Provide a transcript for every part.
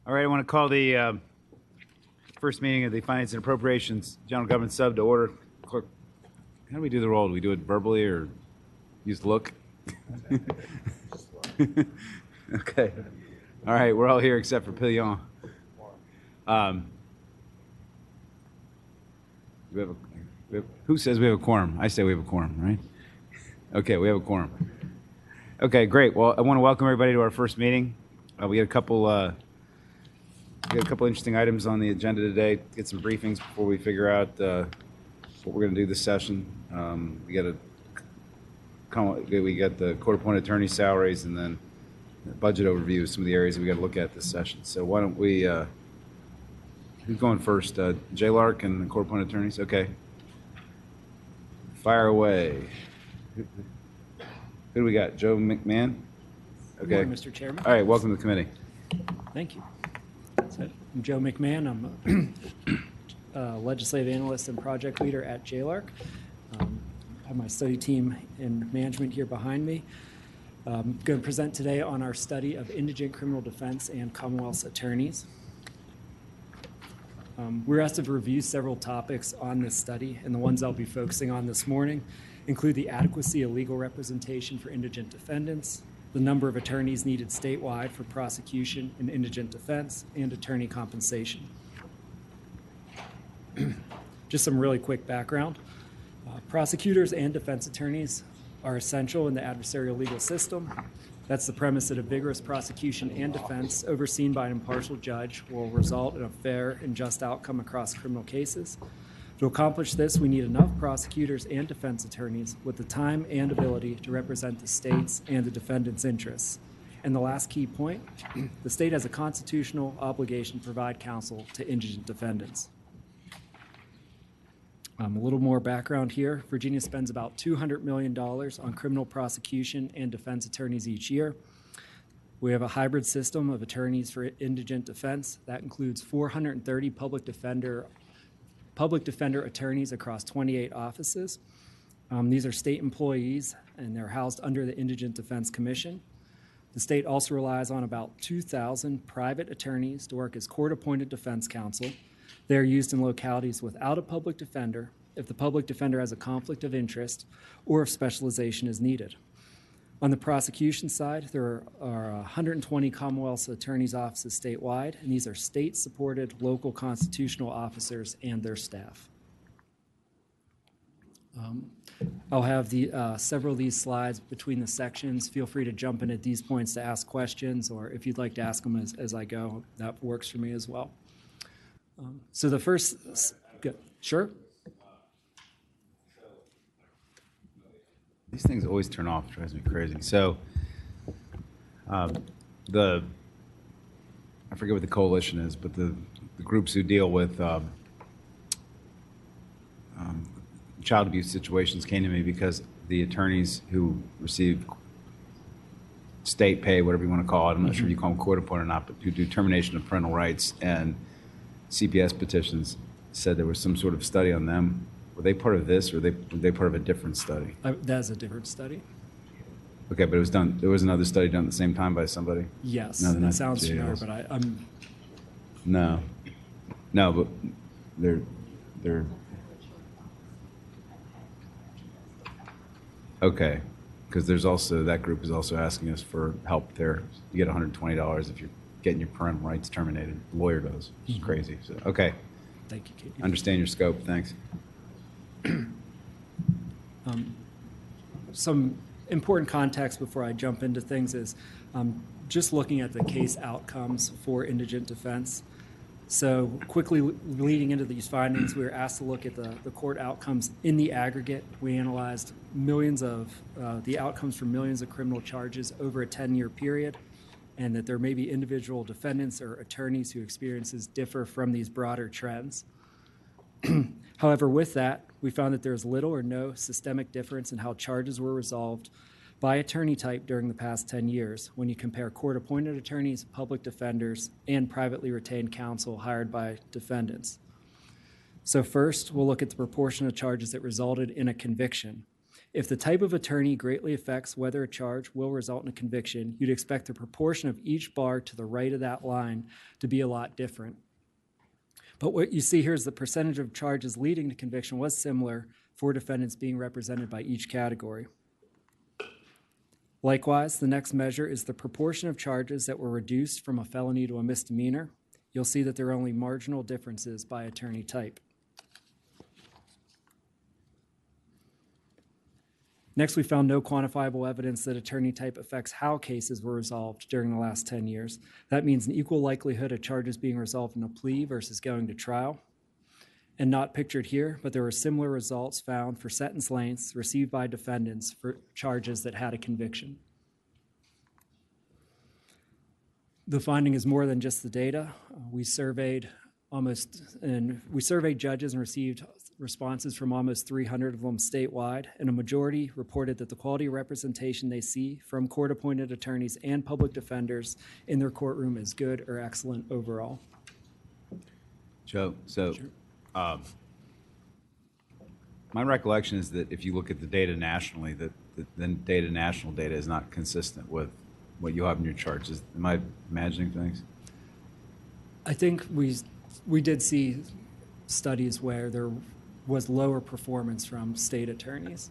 All right, I want to call the first meeting of the Finance and Appropriations General Government Sub to order. Clerk, how do we do the roll? Do we do it verbally or use look? Okay. All right, we're all here except for Pillion. Who says we have a quorum? I say we have a quorum, right? Okay, we have a quorum. Okay, great. Well, I want to welcome everybody to our first meeting. We got a couple interesting items on the agenda today. Get some briefings before we figure out what we're going to do this session. We got the court-appointed attorney salaries and then the budget overview of some of the areas that we got to look at this session. So why don't we? Who's going first? J. Lark and the court-appointed attorneys. Okay. Fire away. Who do we got? Joe McMahon? Okay. Good morning, Mr. Chairman. All right, welcome to the committee. Thank you. So, I'm Joe McMahon. I'm a legislative analyst and project leader at JLARC. I have my study team and management here behind me. I'm going to present today on our study of indigent criminal defense and Commonwealth's attorneys. We're asked to review several topics on this study, and the ones I'll be focusing on this morning include the adequacy of legal representation for indigent defendants, the number of attorneys needed statewide for prosecution in indigent defense, and attorney compensation. Just some really quick background. Prosecutors and defense attorneys are essential in the adversarial legal system. That's the premise that a vigorous prosecution and defense overseen by an impartial judge will result in a fair and just outcome across criminal cases. To accomplish this, we need enough prosecutors and defense attorneys with the time and ability to represent the state's and the defendant's interests. And the last key point, the state has a constitutional obligation to provide counsel to indigent defendants. A little more background here. Virginia spends about $200 million on criminal prosecution and defense attorneys each year. We have a hybrid system of attorneys for indigent defense. That includes 430 public defender attorneys across 28 offices. These are state employees, and they're housed under the Indigent Defense Commission. The state also relies on about 2,000 private attorneys to work as court-appointed defense counsel. They're used in localities without a public defender if the public defender has a conflict of interest or if specialization is needed. On the prosecution side, there are 120 Commonwealth's attorneys' offices statewide, and these are state-supported local constitutional officers and their staff. I'll have several of these slides between the sections. Feel free to jump in at these points to ask questions, or if you'd like to ask them as I go, that works for me as well. So the first, good. Sure? These things always turn off. It drives me crazy. So I forget what the coalition is, but the groups who deal with child abuse situations came to me because the attorneys who receive state pay, whatever you want to call it, I'm not sure if you call them court-appointed or not, but who do termination of parental rights and CPS petitions, said there was some sort of study on them. Were they part of this, or were they part of a different study? That's a different study. Okay, but it was done. There was another study done at the same time by somebody. Yes, that sounds familiar, but I'm. No, but they're. Okay, because there's also that group is also asking us for help there. You get $120 if you're getting your parental rights terminated. The lawyer does, which is crazy. So okay. Thank you, Katie. Understand your scope. Thanks. Some important context before I jump into things is just looking at the case outcomes for indigent defense. So quickly leading into these findings, we were asked to look at the court outcomes in the aggregate. We analyzed millions of the outcomes for millions of criminal charges over a 10-year period, and that there may be individual defendants or attorneys whose experiences differ from these broader trends. However, with that, we found that there's little or no systemic difference in how charges were resolved by attorney type during the past 10 years when you compare court-appointed attorneys, public defenders, and privately retained counsel hired by defendants. So first, we'll look at the proportion of charges that resulted in a conviction. If the type of attorney greatly affects whether a charge will result in a conviction, you'd expect the proportion of each bar to the right of that line to be a lot different. But what you see here is the percentage of charges leading to conviction was similar for defendants being represented by each category. Likewise, the next measure is the proportion of charges that were reduced from a felony to a misdemeanor. You'll see that there are only marginal differences by attorney type. Next, we found no quantifiable evidence that attorney type affects how cases were resolved during the last 10 years. That means an equal likelihood of charges being resolved in a plea versus going to trial. And not pictured here, but there were similar results found for sentence lengths received by defendants for charges that had a conviction. The finding is more than just the data. We surveyed judges and received responses from almost 300 of them statewide, and a majority reported that the quality of representation they see from court-appointed attorneys and public defenders in their courtroom is good or excellent overall. Joe, so sure. My recollection is that if you look at the data nationally, that the national data is not consistent with what you have in your charts. Am I imagining things? I think we did see studies where there was lower performance from state attorneys.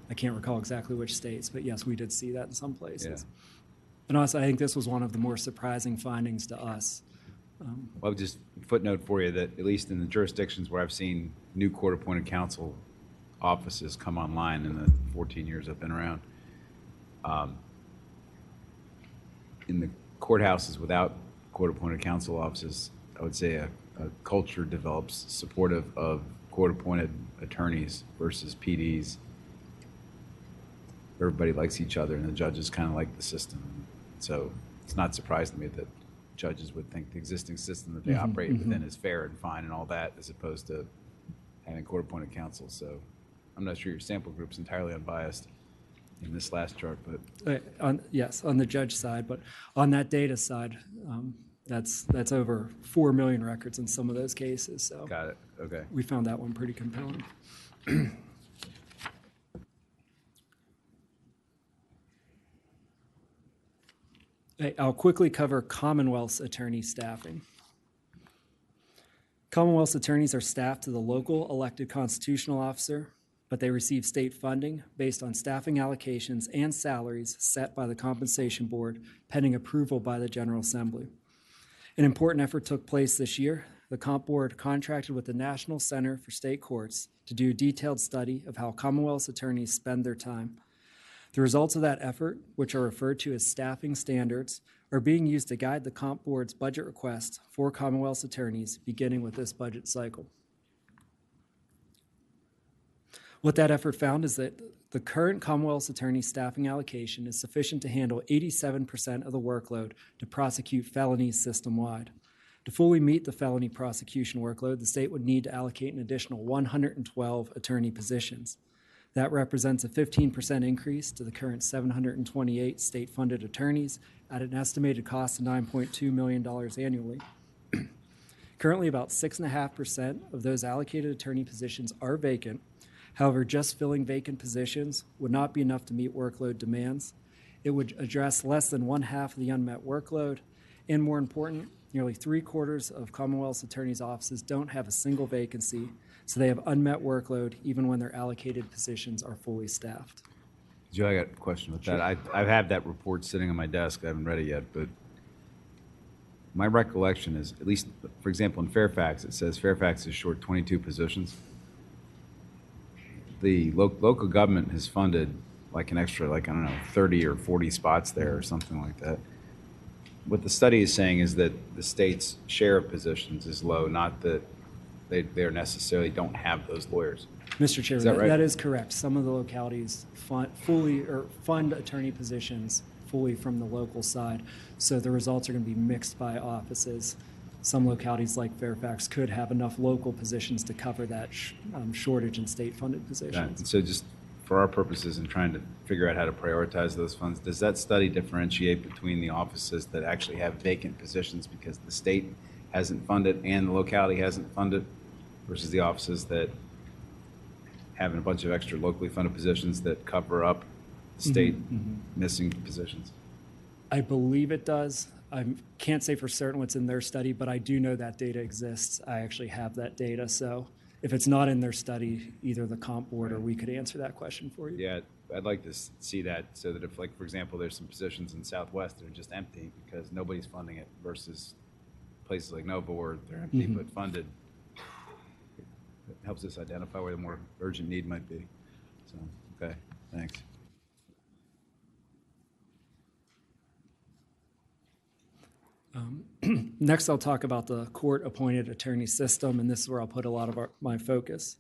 I can't recall exactly which states, but yes, we did see that in some places. Yeah. And also, I think this was one of the more surprising findings to us. Well, I'll just footnote for you that at least in the jurisdictions where I've seen new court-appointed counsel offices come online in the 14 years I've been around, in the courthouses without court-appointed counsel offices, I would say a culture develops supportive of court-appointed attorneys versus PDs. Everybody likes each other, and the judges kind of like the system. So it's not surprising to me that judges would think the existing system that they operate within is fair and fine and all that, as opposed to having court-appointed counsel. So I'm not sure your sample group's entirely unbiased in this last chart, but yes, on the judge side, but on that data side, that's over 4 million records in some of those cases. So got it. Okay. We found that one pretty compelling. I'll quickly cover Commonwealth's attorney staffing. Commonwealth's attorneys are staffed to the local elected constitutional officer, but they receive state funding based on staffing allocations and salaries set by the Compensation Board, pending approval by the General Assembly. An important effort took place this year. The Comp Board contracted with the National Center for State Courts to do a detailed study of how Commonwealth's attorneys spend their time. The results of that effort, which are referred to as staffing standards, are being used to guide the Comp Board's budget request for Commonwealth's attorneys beginning with this budget cycle. What that effort found is that the current Commonwealth's attorney staffing allocation is sufficient to handle 87% of the workload to prosecute felonies system-wide. To fully meet the felony prosecution workload, the state would need to allocate an additional 112 attorney positions. That represents a 15% increase to the current 728 state-funded attorneys at an estimated cost of $9.2 million annually. Currently, about 6.5% of those allocated attorney positions are vacant. However, just filling vacant positions would not be enough to meet workload demands. It would address less than 1/2 of the unmet workload, and more important, nearly 3/4 of Commonwealth's attorneys' offices don't have a single vacancy, so they have unmet workload even when their allocated positions are fully staffed. Joe, I got a question with that. I have that report sitting on my desk. I haven't read it yet, but my recollection is, at least, for example, in Fairfax, it says Fairfax is short 22 positions. The local government has funded like an extra, like, I don't know, 30 or 40 spots there or something like that. What the study is saying is that the state's share of positions is low, not that they necessarily don't have those lawyers. Mr. Chair, is that right? That is correct. Some of the localities fund attorney positions fully from the local side, so the results are going to be mixed by offices. Some localities like Fairfax could have enough local positions to cover that shortage in state-funded positions. And so just for our purposes in trying to figure out how to prioritize those funds, does that study differentiate between the offices that actually have vacant positions because the state hasn't funded and the locality hasn't funded versus the offices that having a bunch of extra locally funded positions that cover up state missing positions? I believe it does. I can't say for certain what's in their study, but I do know that data exists. I actually have that data. So if it's not in their study, either the comp board or we could answer that question for you. Yeah, I'd like to see that so that if, like, for example, there's some positions in Southwest that are just empty because nobody's funding it versus places like Nova where they're empty but funded. It helps us identify where the more urgent need might be. So, okay, thanks. Next, I'll talk about the court-appointed attorney system, and this is where I'll put a lot of my focus.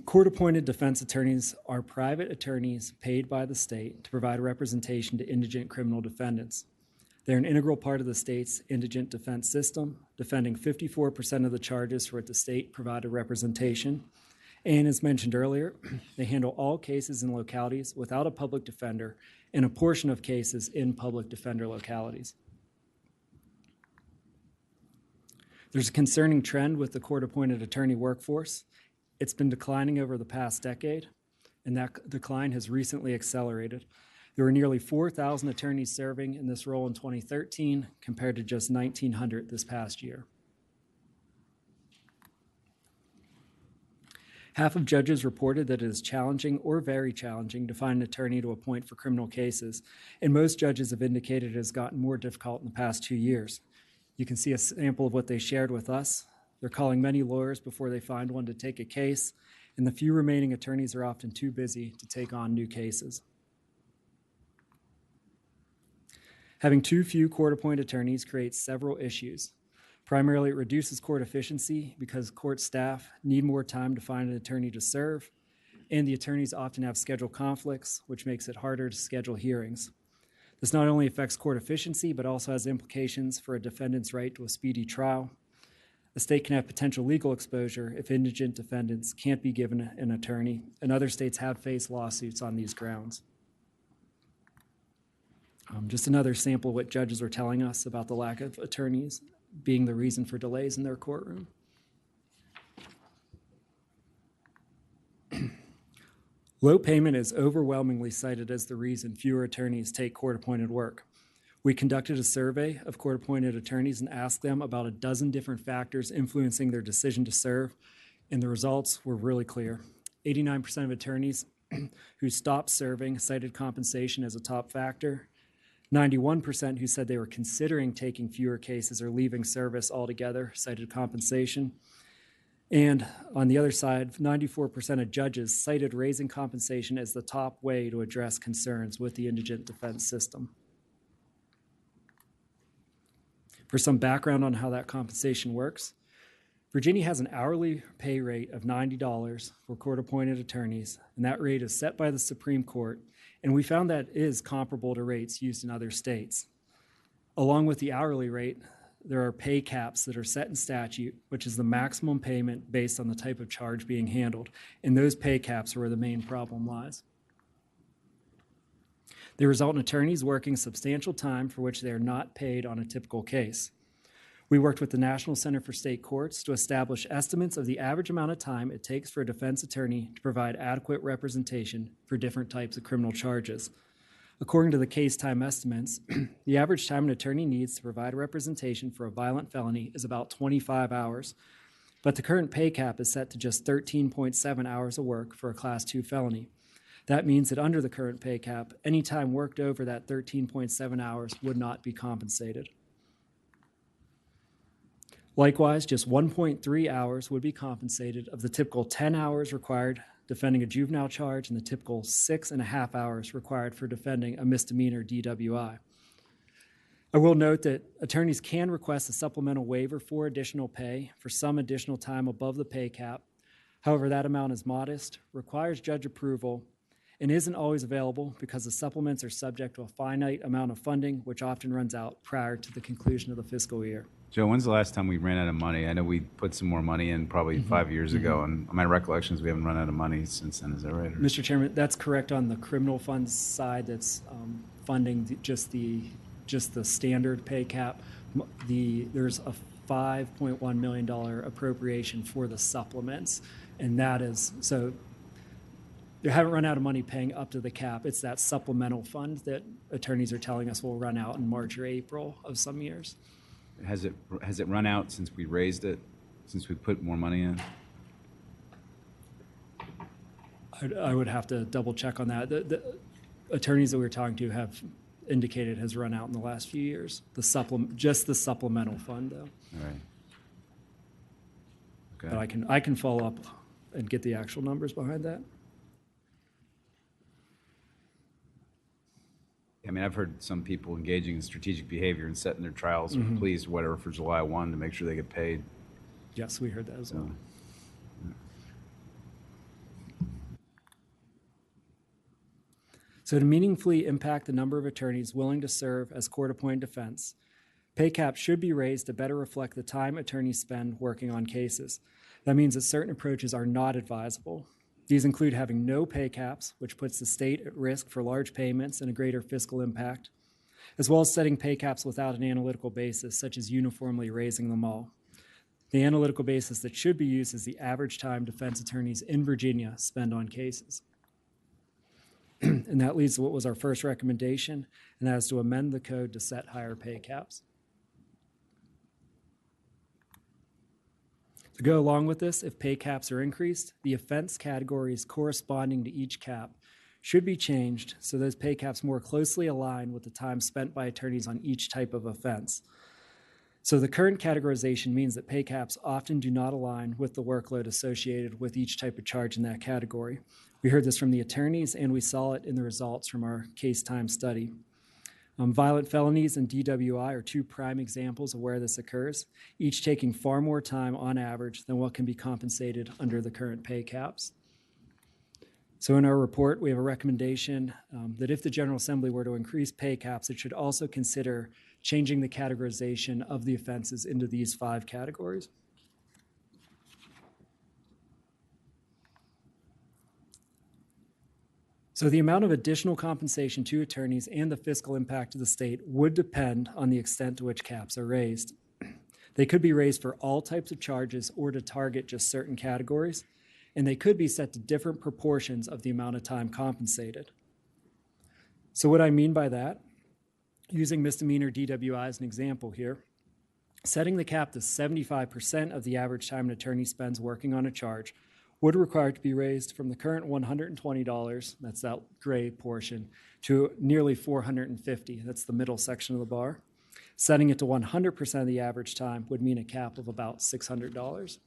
Court-appointed defense attorneys are private attorneys paid by the state to provide representation to indigent criminal defendants. They're an integral part of the state's indigent defense system, defending 54% of the charges for which the state provided representation. And as mentioned earlier, they handle all cases in localities without a public defender and a portion of cases in public defender localities. There's a concerning trend with the court-appointed attorney workforce. It's been declining over the past decade, and that decline has recently accelerated. There were nearly 4,000 attorneys serving in this role in 2013 compared to just 1,900 this past year. Half of judges reported that it is challenging or very challenging to find an attorney to appoint for criminal cases, and most judges have indicated it has gotten more difficult in the past 2 years. You can see a sample of what they shared with us. They're calling many lawyers before they find one to take a case, and the few remaining attorneys are often too busy to take on new cases. Having too few court-appointed attorneys creates several issues. Primarily, it reduces court efficiency because court staff need more time to find an attorney to serve, and the attorneys often have schedule conflicts, which makes it harder to schedule hearings. This not only affects court efficiency, but also has implications for a defendant's right to a speedy trial. The state can have potential legal exposure if indigent defendants can't be given an attorney, and other states have faced lawsuits on these grounds. Just another sample of what judges are telling us about the lack of attorneys being the reason for delays in their courtroom. Low payment is overwhelmingly cited as the reason fewer attorneys take court-appointed work. We conducted a survey of court-appointed attorneys and asked them about a dozen different factors influencing their decision to serve, and the results were really clear. 89% of attorneys who stopped serving cited compensation as a top factor. 91% who said they were considering taking fewer cases or leaving service altogether cited compensation. And on the other side, 94% of judges cited raising compensation as the top way to address concerns with the indigent defense system. For some background on how that compensation works, Virginia has an hourly pay rate of $90 for court-appointed attorneys, and that rate is set by the Supreme Court, and we found that is comparable to rates used in other states. Along with the hourly rate, there are pay caps that are set in statute, which is the maximum payment based on the type of charge being handled, and those pay caps are where the main problem lies. They result in attorneys working substantial time for which they are not paid on a typical case. We worked with the National Center for State Courts to establish estimates of the average amount of time it takes for a defense attorney to provide adequate representation for different types of criminal charges. According to the case time estimates, the average time an attorney needs to provide representation for a violent felony is about 25 hours, but the current pay cap is set to just 13.7 hours of work for a Class II felony. That means that under the current pay cap, any time worked over that 13.7 hours would not be compensated. Likewise, just 1.3 hours would be compensated of the typical 10 hours required defending a juvenile charge and the typical 6.5 hours required for defending a misdemeanor DWI. I will note that attorneys can request a supplemental waiver for additional pay for some additional time above the pay cap. However, that amount is modest, requires judge approval, and isn't always available because the supplements are subject to a finite amount of funding, which often runs out prior to the conclusion of the fiscal year. Joe, when's the last time we ran out of money? I know we put some more money in probably 5 years ago, and my recollection is we haven't run out of money since then. Is that right? Mr. Chairman, that's correct on the criminal funds side. That's funding just the standard pay cap. There's a $5.1 million appropriation for the supplements. And that is, so they haven't run out of money paying up to the cap. It's that supplemental fund that attorneys are telling us will run out in March or April of some years. Has it run out since we raised it, since we put more money in? I would have to double check on that. The attorneys that we were talking to have indicated it has run out in the last few years. Just the supplemental fund, though. All right. Okay. But I can follow up and get the actual numbers behind that. I mean, I've heard some people engaging in strategic behavior and setting their trials or pleas or whatever for July 1 to make sure they get paid. Yes, we heard that as well. So to meaningfully impact the number of attorneys willing to serve as court-appointed defense, pay caps should be raised to better reflect the time attorneys spend working on cases. That means that certain approaches are not advisable. These include having no pay caps, which puts the state at risk for large payments and a greater fiscal impact, as well as setting pay caps without an analytical basis, such as uniformly raising them all. The analytical basis that should be used is the average time defense attorneys in Virginia spend on cases. And that leads to what was our first recommendation, and that is to amend the code to set higher pay caps. To go along with this, if pay caps are increased, the offense categories corresponding to each cap should be changed so those pay caps more closely align with the time spent by attorneys on each type of offense. So the current categorization means that pay caps often do not align with the workload associated with each type of charge in that category. We heard this from the attorneys, and we saw it in the results from our case time study. Violent felonies and DWI are two prime examples of where this occurs, each taking far more time on average than what can be compensated under the current pay caps. So in our report, we have a recommendation that if the General Assembly were to increase pay caps, it should also consider changing the categorization of the offenses into these 5 categories. So the amount of additional compensation to attorneys and the fiscal impact to the state would depend on the extent to which caps are raised. They could be raised for all types of charges or to target just certain categories, and they could be set to different proportions of the amount of time compensated. So what I mean by that, using misdemeanor DWI as an example here, setting the cap to 75% of the average time an attorney spends working on a charge would require it to be raised from the current $120, that's that gray portion, to nearly $450, that's the middle section of the bar. Setting it to 100% of the average time would mean a cap of about $600.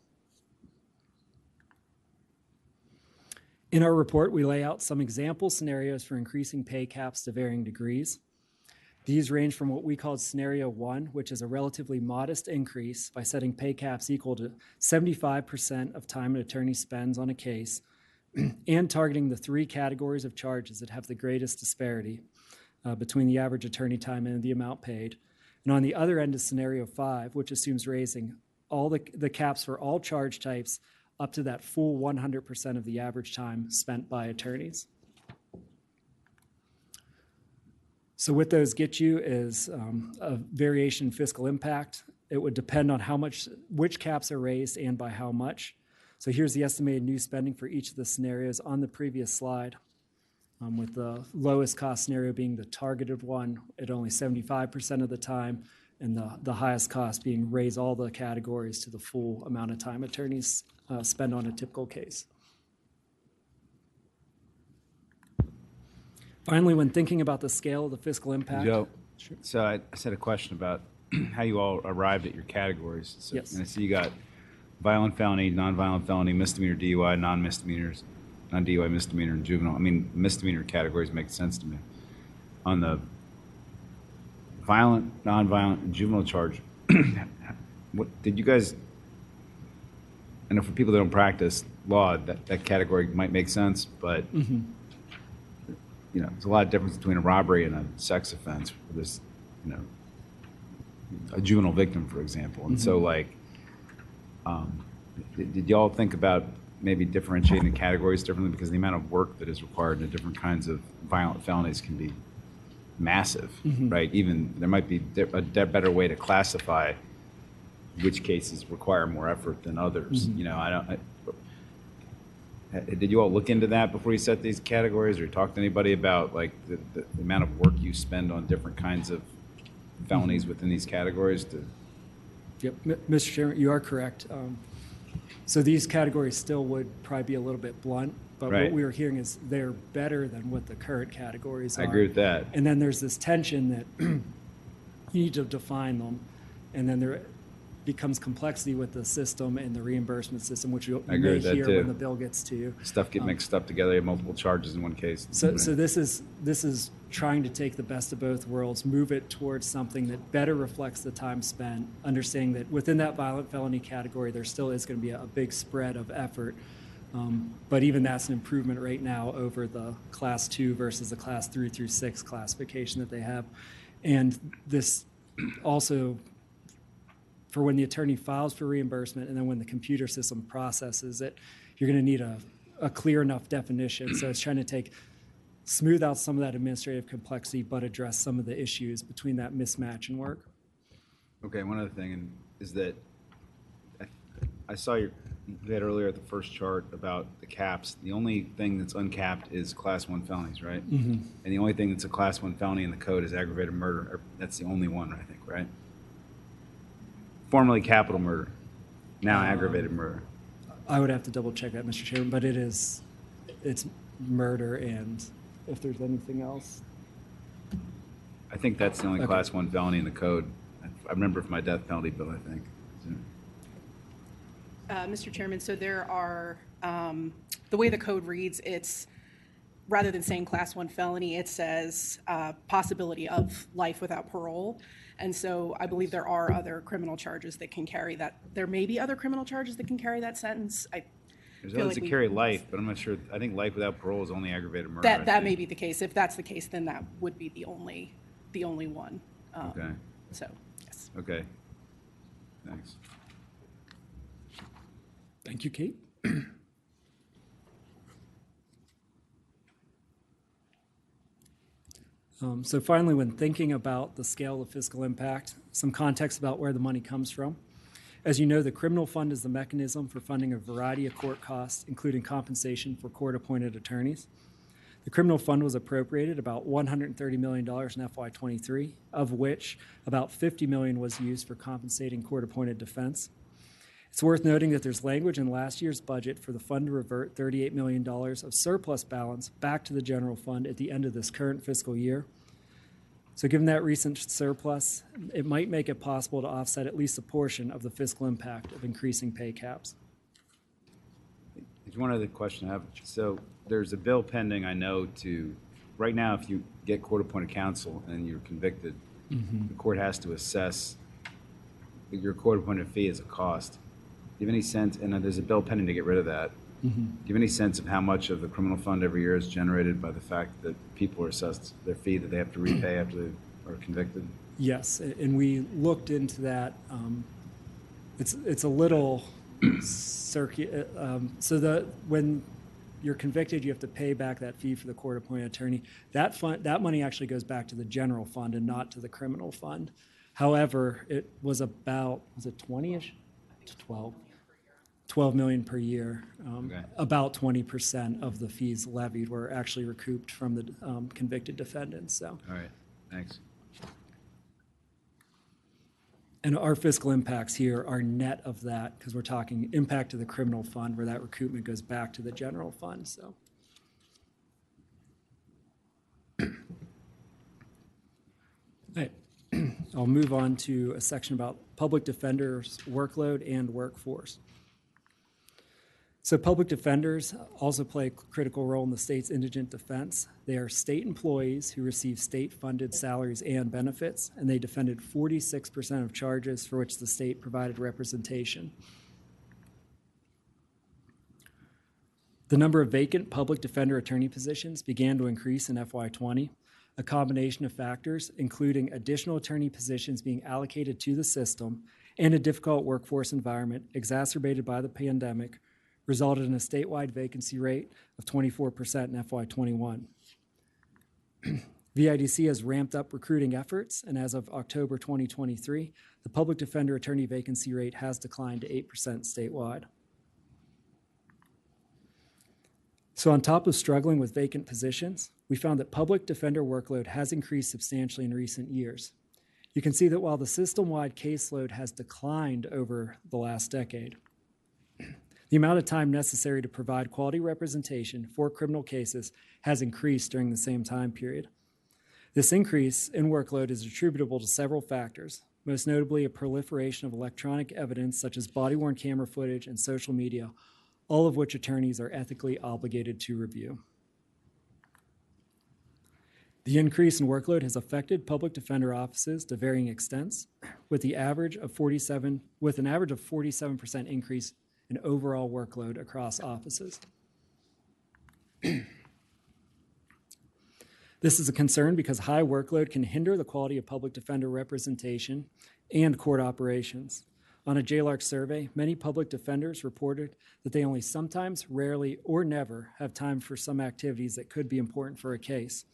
In our report, we lay out some example scenarios for increasing pay caps to varying degrees. These range from what we call scenario 1, which is a relatively modest increase by setting pay caps equal to 75% of time an attorney spends on a case, and targeting the 3 categories of charges that have the greatest disparity between the average attorney time and the amount paid. And on the other end is scenario 5, which assumes raising all the caps for all charge types up to that full 100% of the average time spent by attorneys. So what those get you is a variation in fiscal impact. It would depend on which caps are raised and by how much. So here's the estimated new spending for each of the scenarios on the previous slide, with the lowest cost scenario being the targeted one at only 75% of the time, and the highest cost being raise all the categories to the full amount of time attorneys spend on a typical case. Finally, when thinking about the scale of the fiscal impact. Joe, so I said a question about how you all arrived at your categories. So, yes. And I see you got violent felony, nonviolent felony, misdemeanor DUI, non-misdemeanors, non-DUI misdemeanor, and juvenile. I mean, misdemeanor categories make sense to me. On the violent, nonviolent, and juvenile charge, what did you guys, I know for people that don't practice law, that category might make sense, but you know, there's a lot of difference between a robbery and a sex offense for this, you know, a juvenile victim, for example. And so, like, did y'all think about maybe differentiating the categories differently, because the amount of work that is required in different kinds of violent felonies can be massive, right? Even there might be a better way to classify which cases require more effort than others. You know, did you all look into that before you set these categories, or talk to anybody about like the amount of work you spend on different kinds of felonies within these categories? Yep, Mr. Chairman, you are correct. So these categories still would probably be a little bit blunt, but Right. what we were hearing is they're better than what the current categories are. I agree with that. And then there's this tension that you need to define them, and then there becomes complexity with the system and the reimbursement system, which you I agree may with that hear too. when the bill gets to you. Stuff get mixed up together. You have multiple charges in one case. So this is trying to take the best of both worlds, move it towards something that better reflects the time spent, understanding that within that violent felony category, there still is going to be a big spread of effort. But even that's an improvement right now over the Class 2 versus the Class 3 through 6 classification that they have. And this also, for when the attorney files for reimbursement and then when the computer system processes it, you're going to need a clear enough definition. So it's trying to smooth out some of that administrative complexity, but address some of the issues between that mismatch in work. Okay, one other thing is that I saw you had earlier at the first chart about the caps. The only thing that's uncapped is Class 1 felonies, right? Mm-hmm. And the only thing that's a Class 1 felony in the code is aggravated murder. That's the only one, I think, right? Formerly capital murder, now aggravated murder. I would have to double check that, Mr. Chairman, but it's murder, and if there's anything else. I think that's the only Okay. Class 1 felony in the code. I remember from my death penalty bill, I think. So, Mr. Chairman, so there are, the way the code reads, it's, rather than saying Class 1 felony, it says possibility of life without parole. And so I believe there are other criminal charges that can carry that. There may be other criminal charges that can carry that sentence. There's others that carry life, but I'm not sure. I think life without parole is only aggravated murder. That may be the case. If that's the case, then that would be the only one. Okay. So, yes. Okay. Thanks. Thank you, Kate. So finally, when thinking about the scale of fiscal impact, some context about where the money comes from. As you know, the criminal fund is the mechanism for funding a variety of court costs, including compensation for court-appointed attorneys. The criminal fund was appropriated about $130 million in FY23, of which about $50 million was used for compensating court-appointed defense. It's worth noting that there's language in last year's budget for the fund to revert $38 million of surplus balance back to the general fund at the end of this current fiscal year. So given that recent surplus, it might make it possible to offset at least a portion of the fiscal impact of increasing pay caps. There's one other question I have. So there's a bill pending, I know, right now, if you get court-appointed counsel and you're convicted, the court has to assess your court-appointed fee as a cost. Do you have any sense, and there's a bill pending to get rid of that, do you have any sense of how much of the criminal fund every year is generated by the fact that people are assessed their fee that they have to repay after they are convicted? Yes, and we looked into that. It's a little circuit. When you're convicted, you have to pay back that fee for the court-appointed attorney. That money actually goes back to the general fund and not to the criminal fund. However, it was about, was it 20-ish? 12 million per year. Okay. About 20% of the fees levied were actually recouped from the convicted defendants. So. All right, thanks. And our fiscal impacts here are net of that, because we're talking impact to the criminal fund, where that recoupment goes back to the general fund. So. All right. I'll move on to a section about public defenders' workload and workforce. So public defenders also play a critical role in the state's indigent defense. They are state employees who receive state-funded salaries and benefits, and they defended 46% of charges for which the state provided representation. The number of vacant public defender attorney positions began to increase in FY20. A combination of factors, including additional attorney positions being allocated to the system and a difficult workforce environment exacerbated by the pandemic, resulted in a statewide vacancy rate of 24% in FY21. VIDC has ramped up recruiting efforts, and as of October 2023, the public defender attorney vacancy rate has declined to 8% statewide. So on top of struggling with vacant positions, we found that public defender workload has increased substantially in recent years. You can see that while the system-wide caseload has declined over the last decade, the amount of time necessary to provide quality representation for criminal cases has increased during the same time period. This increase in workload is attributable to several factors, most notably a proliferation of electronic evidence such as body-worn camera footage and social media, all of which attorneys are ethically obligated to review. The increase in workload has affected public defender offices to varying extents, with an average of 47% increase in overall workload across offices. This is a concern because high workload can hinder the quality of public defender representation and court operations. On a JLARC survey, many public defenders reported that they only sometimes, rarely, or never have time for some activities that could be important for a case.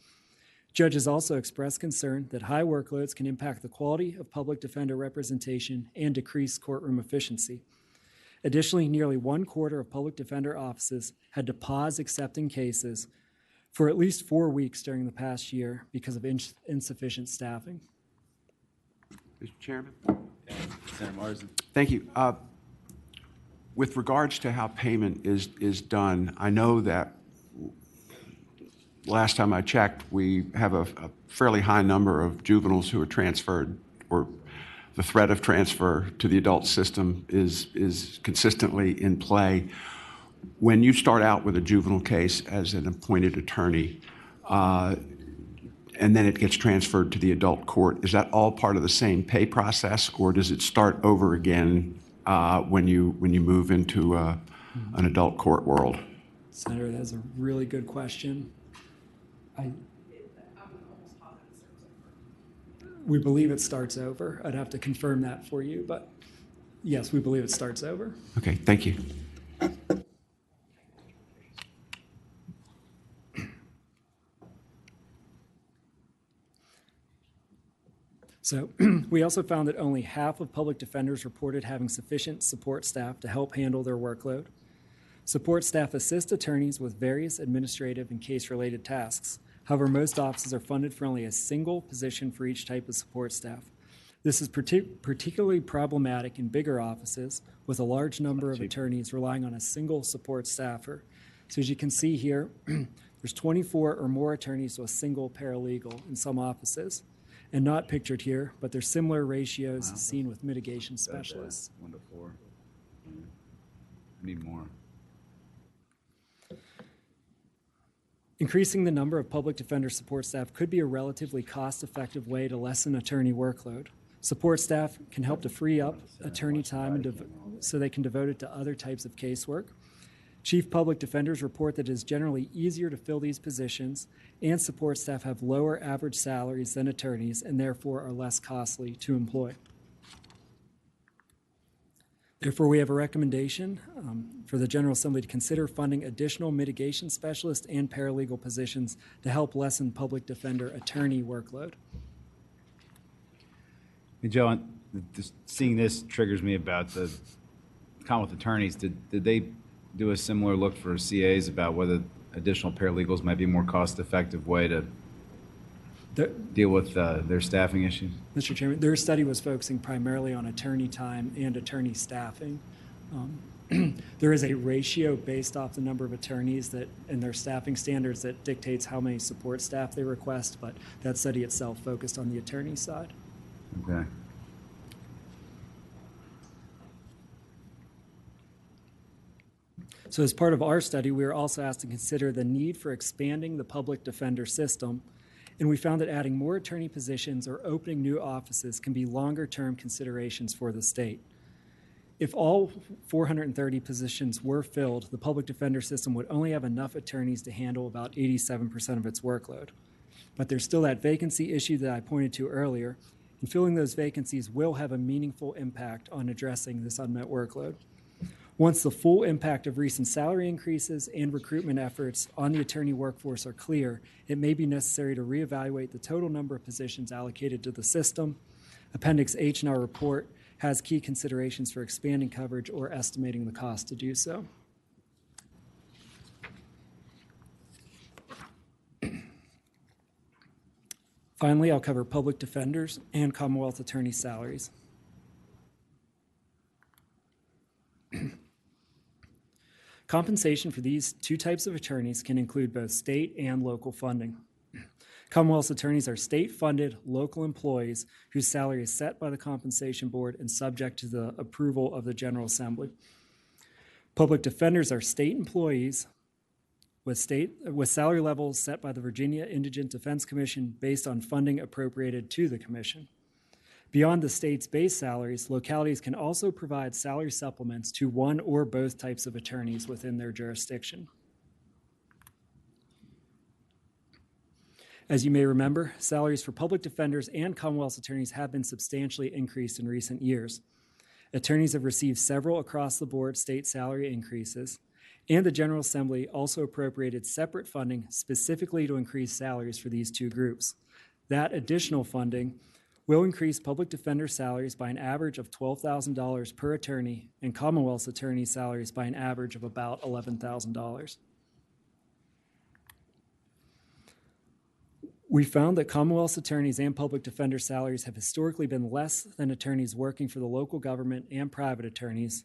Judges also expressed concern that high workloads can impact the quality of public defender representation and decrease courtroom efficiency. Additionally, nearly 1/4 of public defender offices had to pause accepting cases for at least 4 weeks during the past year because of insufficient staffing. Mr. Chairman? Senator Marsden. Thank you. With regards to how payment is done, I know that last time I checked, we have a fairly high number of juveniles who are transferred, or the threat of transfer to the adult system is consistently in play. When you start out with a juvenile case as an appointed attorney, and then it gets transferred to the adult court, is that all part of the same pay process, or does it start over again when you move into an adult court world? Senator, that's a really good question. We believe it starts over. I'd have to confirm that for you, but yes, we believe it starts over. Okay, thank you. So we also found that only half of public defenders reported having sufficient support staff to help handle their workload. Support staff assist attorneys with various administrative and case-related tasks. However, most offices are funded for only a single position for each type of support staff. This is particularly problematic in bigger offices with a large number of attorneys relying on a single support staffer. So as you can see here, there's 24 or more attorneys to a single paralegal in some offices. And not pictured here, but there's similar ratios seen with mitigation specialists. 1 to 4. Need more. Increasing the number of public defender support staff could be a relatively cost-effective way to lessen attorney workload. Support staff can help to free up attorney time so they can devote it to other types of casework. Chief public defenders report that it is generally easier to fill these positions, and support staff have lower average salaries than attorneys and therefore are less costly to employ. Therefore, we have a recommendation for the General Assembly to consider funding additional mitigation specialist and paralegal positions to help lessen public defender attorney workload. Hey, Joe, seeing this triggers me about the Commonwealth attorneys. Did they do a similar look for CAs about whether additional paralegals might be a more cost-effective way to deal with their staffing issues? Mr. Chairman, their study was focusing primarily on attorney time and attorney staffing. There is a ratio based off the number of attorneys that and their staffing standards that dictates how many support staff they request, but that study itself focused on the attorney side. Okay. So as part of our study, we were also asked to consider the need for expanding the public defender system, and we found that adding more attorney positions or opening new offices can be longer-term considerations for the state. If all 430 positions were filled, the public defender system would only have enough attorneys to handle about 87% of its workload. But there's still that vacancy issue that I pointed to earlier, and filling those vacancies will have a meaningful impact on addressing this unmet workload. Once the full impact of recent salary increases and recruitment efforts on the attorney workforce are clear, it may be necessary to reevaluate the total number of positions allocated to the system. Appendix H in our report has key considerations for expanding coverage or estimating the cost to do so. Finally, I'll cover public defenders and Commonwealth attorney salaries. Compensation for these two types of attorneys can include both state and local funding. Commonwealth's attorneys are state-funded local employees whose salary is set by the Compensation Board and subject to the approval of the General Assembly. Public defenders are state employees with salary levels set by the Virginia Indigent Defense Commission based on funding appropriated to the commission. Beyond the state's base salaries, localities can also provide salary supplements to one or both types of attorneys within their jurisdiction. As you may remember, salaries for public defenders and Commonwealth's attorneys have been substantially increased in recent years. Attorneys have received several across-the-board state salary increases, and the General Assembly also appropriated separate funding specifically to increase salaries for these two groups. That additional funding will increase public defender salaries by an average of $12,000 per attorney and Commonwealth's attorney salaries by an average of about $11,000. We found that Commonwealth's attorneys and public defender salaries have historically been less than attorneys working for the local government and private attorneys,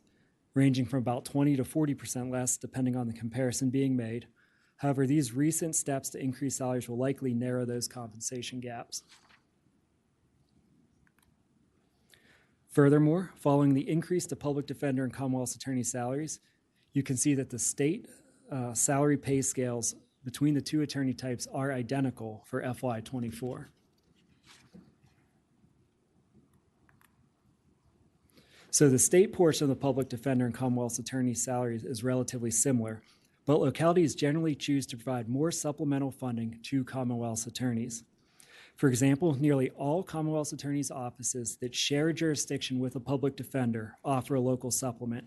ranging from about 20 to 40% less, depending on the comparison being made. However, these recent steps to increase salaries will likely narrow those compensation gaps. Furthermore, following the increase to public defender and Commonwealth's attorney salaries, you can see that the state salary pay scales between the two attorney types are identical for FY24. So the state portion of the public defender and Commonwealth's attorney salaries is relatively similar, but localities generally choose to provide more supplemental funding to Commonwealth's attorneys. For example, nearly all Commonwealth's attorneys' offices that share jurisdiction with a public defender offer a local supplement,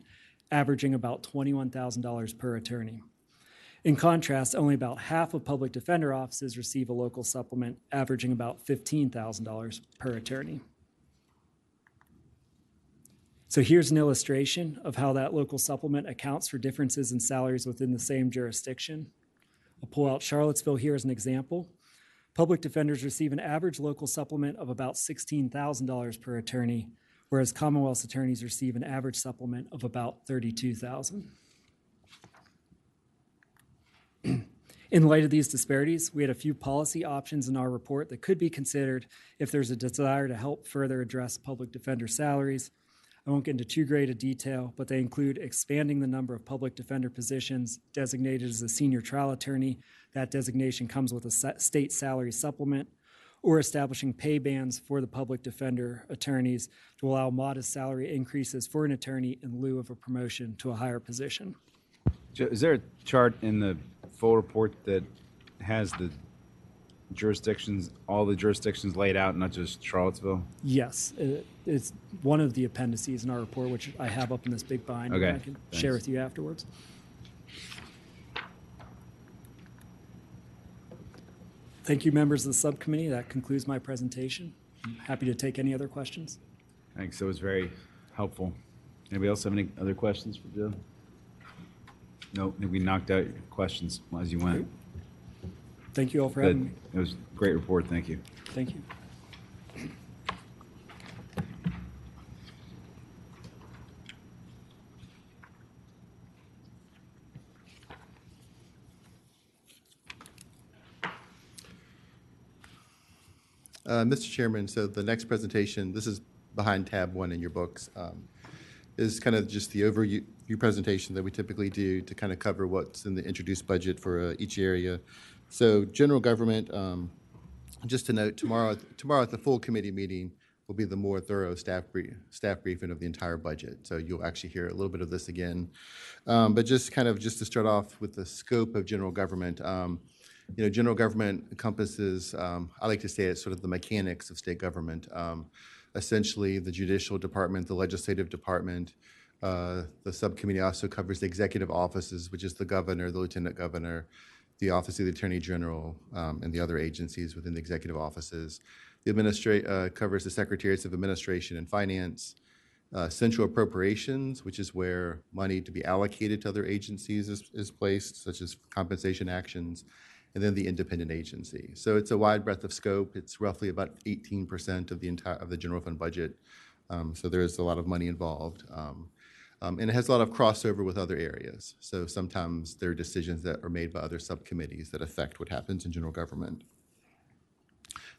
averaging about $21,000 per attorney. In contrast, only about half of public defender offices receive a local supplement, averaging about $15,000 per attorney. So here's an illustration of how that local supplement accounts for differences in salaries within the same jurisdiction. I'll pull out Charlottesville here as an example. Public defenders receive an average local supplement of about $16,000 per attorney, whereas Commonwealth's attorneys receive an average supplement of about $32,000. In light of these disparities, we had a few policy options in our report that could be considered if there's a desire to help further address public defender salaries. I won't get into too great a detail, but they include expanding the number of public defender positions designated as a senior trial attorney. That designation comes with a state salary supplement, or establishing pay bands for the public defender attorneys to allow modest salary increases for an attorney in lieu of a promotion to a higher position. Is there a chart in the full report that has the jurisdictions, all the jurisdictions laid out, not just Charlottesville? Yes, it's one of the appendices in our report, which I have up in this big binder. Okay, I can share with you afterwards. Thank you, members of the subcommittee. That concludes my presentation. I'm happy to take any other questions. Thanks. That was very helpful. Anybody else have any other questions for Joe? No, I think we knocked out your questions as you went. Thank you all for having me. It was a great report. Thank you. Thank you. Mr. Chairman, so the next presentation, this is behind tab 1 in your books, is kind of just the overview presentation that we typically do to kind of cover what's in the introduced budget for each area. So general government, just to note, tomorrow at the full committee meeting will be the more thorough staff briefing of the entire budget. So you'll actually hear a little bit of this again. But just to start off with the scope of general government, general government encompasses, I like to say it's sort of the mechanics of state government. Essentially, the judicial department, the legislative department, The subcommittee also covers the executive offices, which is the governor, the lieutenant governor, the office of the attorney general, and the other agencies within the executive offices. The covers the secretaries of administration and finance, central appropriations, which is where money to be allocated to other agencies is placed, such as compensation actions, and then the independent agency. So it's a wide breadth of scope. It's roughly about 18% of the general fund budget. So there is a lot of money involved. And it has a lot of crossover with other areas. So sometimes there are decisions that are made by other subcommittees that affect what happens in general government.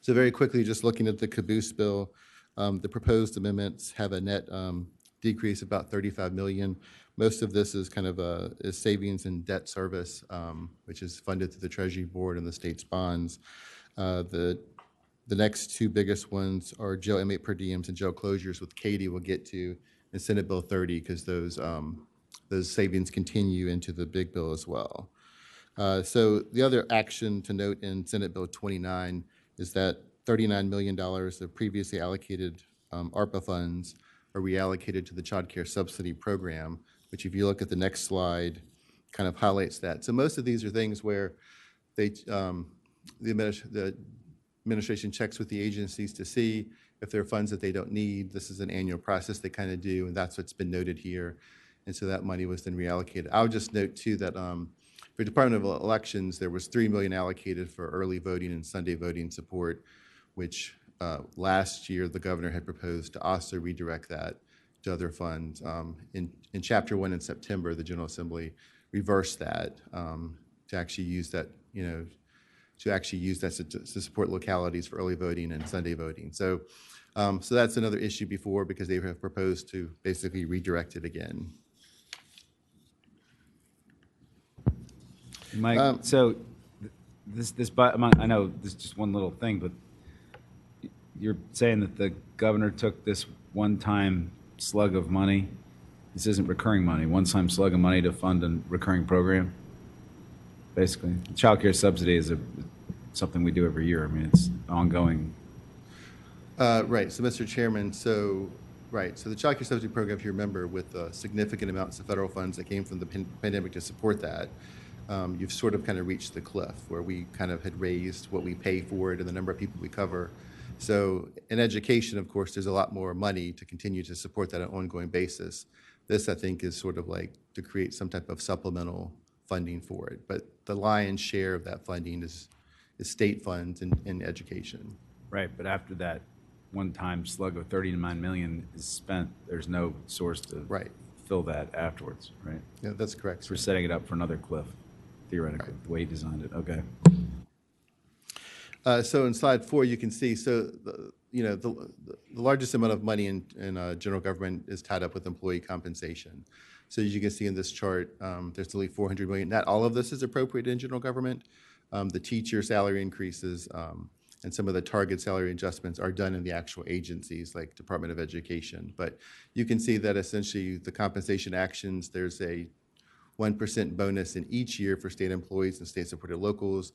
So very quickly, just looking at the caboose bill, the proposed amendments have a net decrease of about $35 million. Most of this is kind of is savings in debt service, which is funded through the Treasury Board and the state's bonds. The next two biggest ones are jail inmate per diems and jail closures, with Katie we'll get to in Senate Bill 30, because those savings continue into the big bill as well. So the other action to note in Senate Bill 29 is that $39 million of previously allocated ARPA funds are reallocated to the child care subsidy program, which if you look at the next slide, kind of highlights that. So most of these are things where the administration checks with the agencies to see if there are funds that they don't need. This is an annual process they kind of do, and that's what's been noted here. And so that money was then reallocated. I would just note too that for Department of Elections, there was $3 million allocated for early voting and Sunday voting support, which last year the governor had proposed to also redirect that to other funds. In Chapter 1 in September, the General Assembly reversed that to actually use that, to support localities for early voting and Sunday voting. So, so that's another issue before, because they have proposed to basically redirect it again. Mike, so I know this is just one little thing, but you're saying that the governor took this one-time slug of money. This isn't recurring money. One-time slug of money to fund a recurring program. Basically, the child care subsidy is something we do every year. I mean, it's ongoing. Right. So, Mr. Chairman, so the child care subsidy program, if you remember, with significant amounts of federal funds that came from the pandemic to support that, you've sort of kind of reached the cliff where we kind of had raised what we pay for it and the number of people we cover. So in education, of course, there's a lot more money to continue to support that on an ongoing basis. This, I think, is sort of like to create some type of supplemental funding for it. But the lion's share of that funding is state funds in education. Right, but after that one-time slug of $39 million is spent, there's no source to fill that afterwards, right? Yeah, that's correct. So we're setting it up for another cliff, theoretically, the way he designed it. Okay. So in slide 4, you can see, so the largest amount of money in general government is tied up with employee compensation. So as you can see in this chart, there's only $400 million. Not all of this is appropriated in general government. The teacher salary increases and some of the target salary adjustments are done in the actual agencies like Department of Education. But you can see that essentially the compensation actions, there's a 1% bonus in each year for state employees and state-supported locals.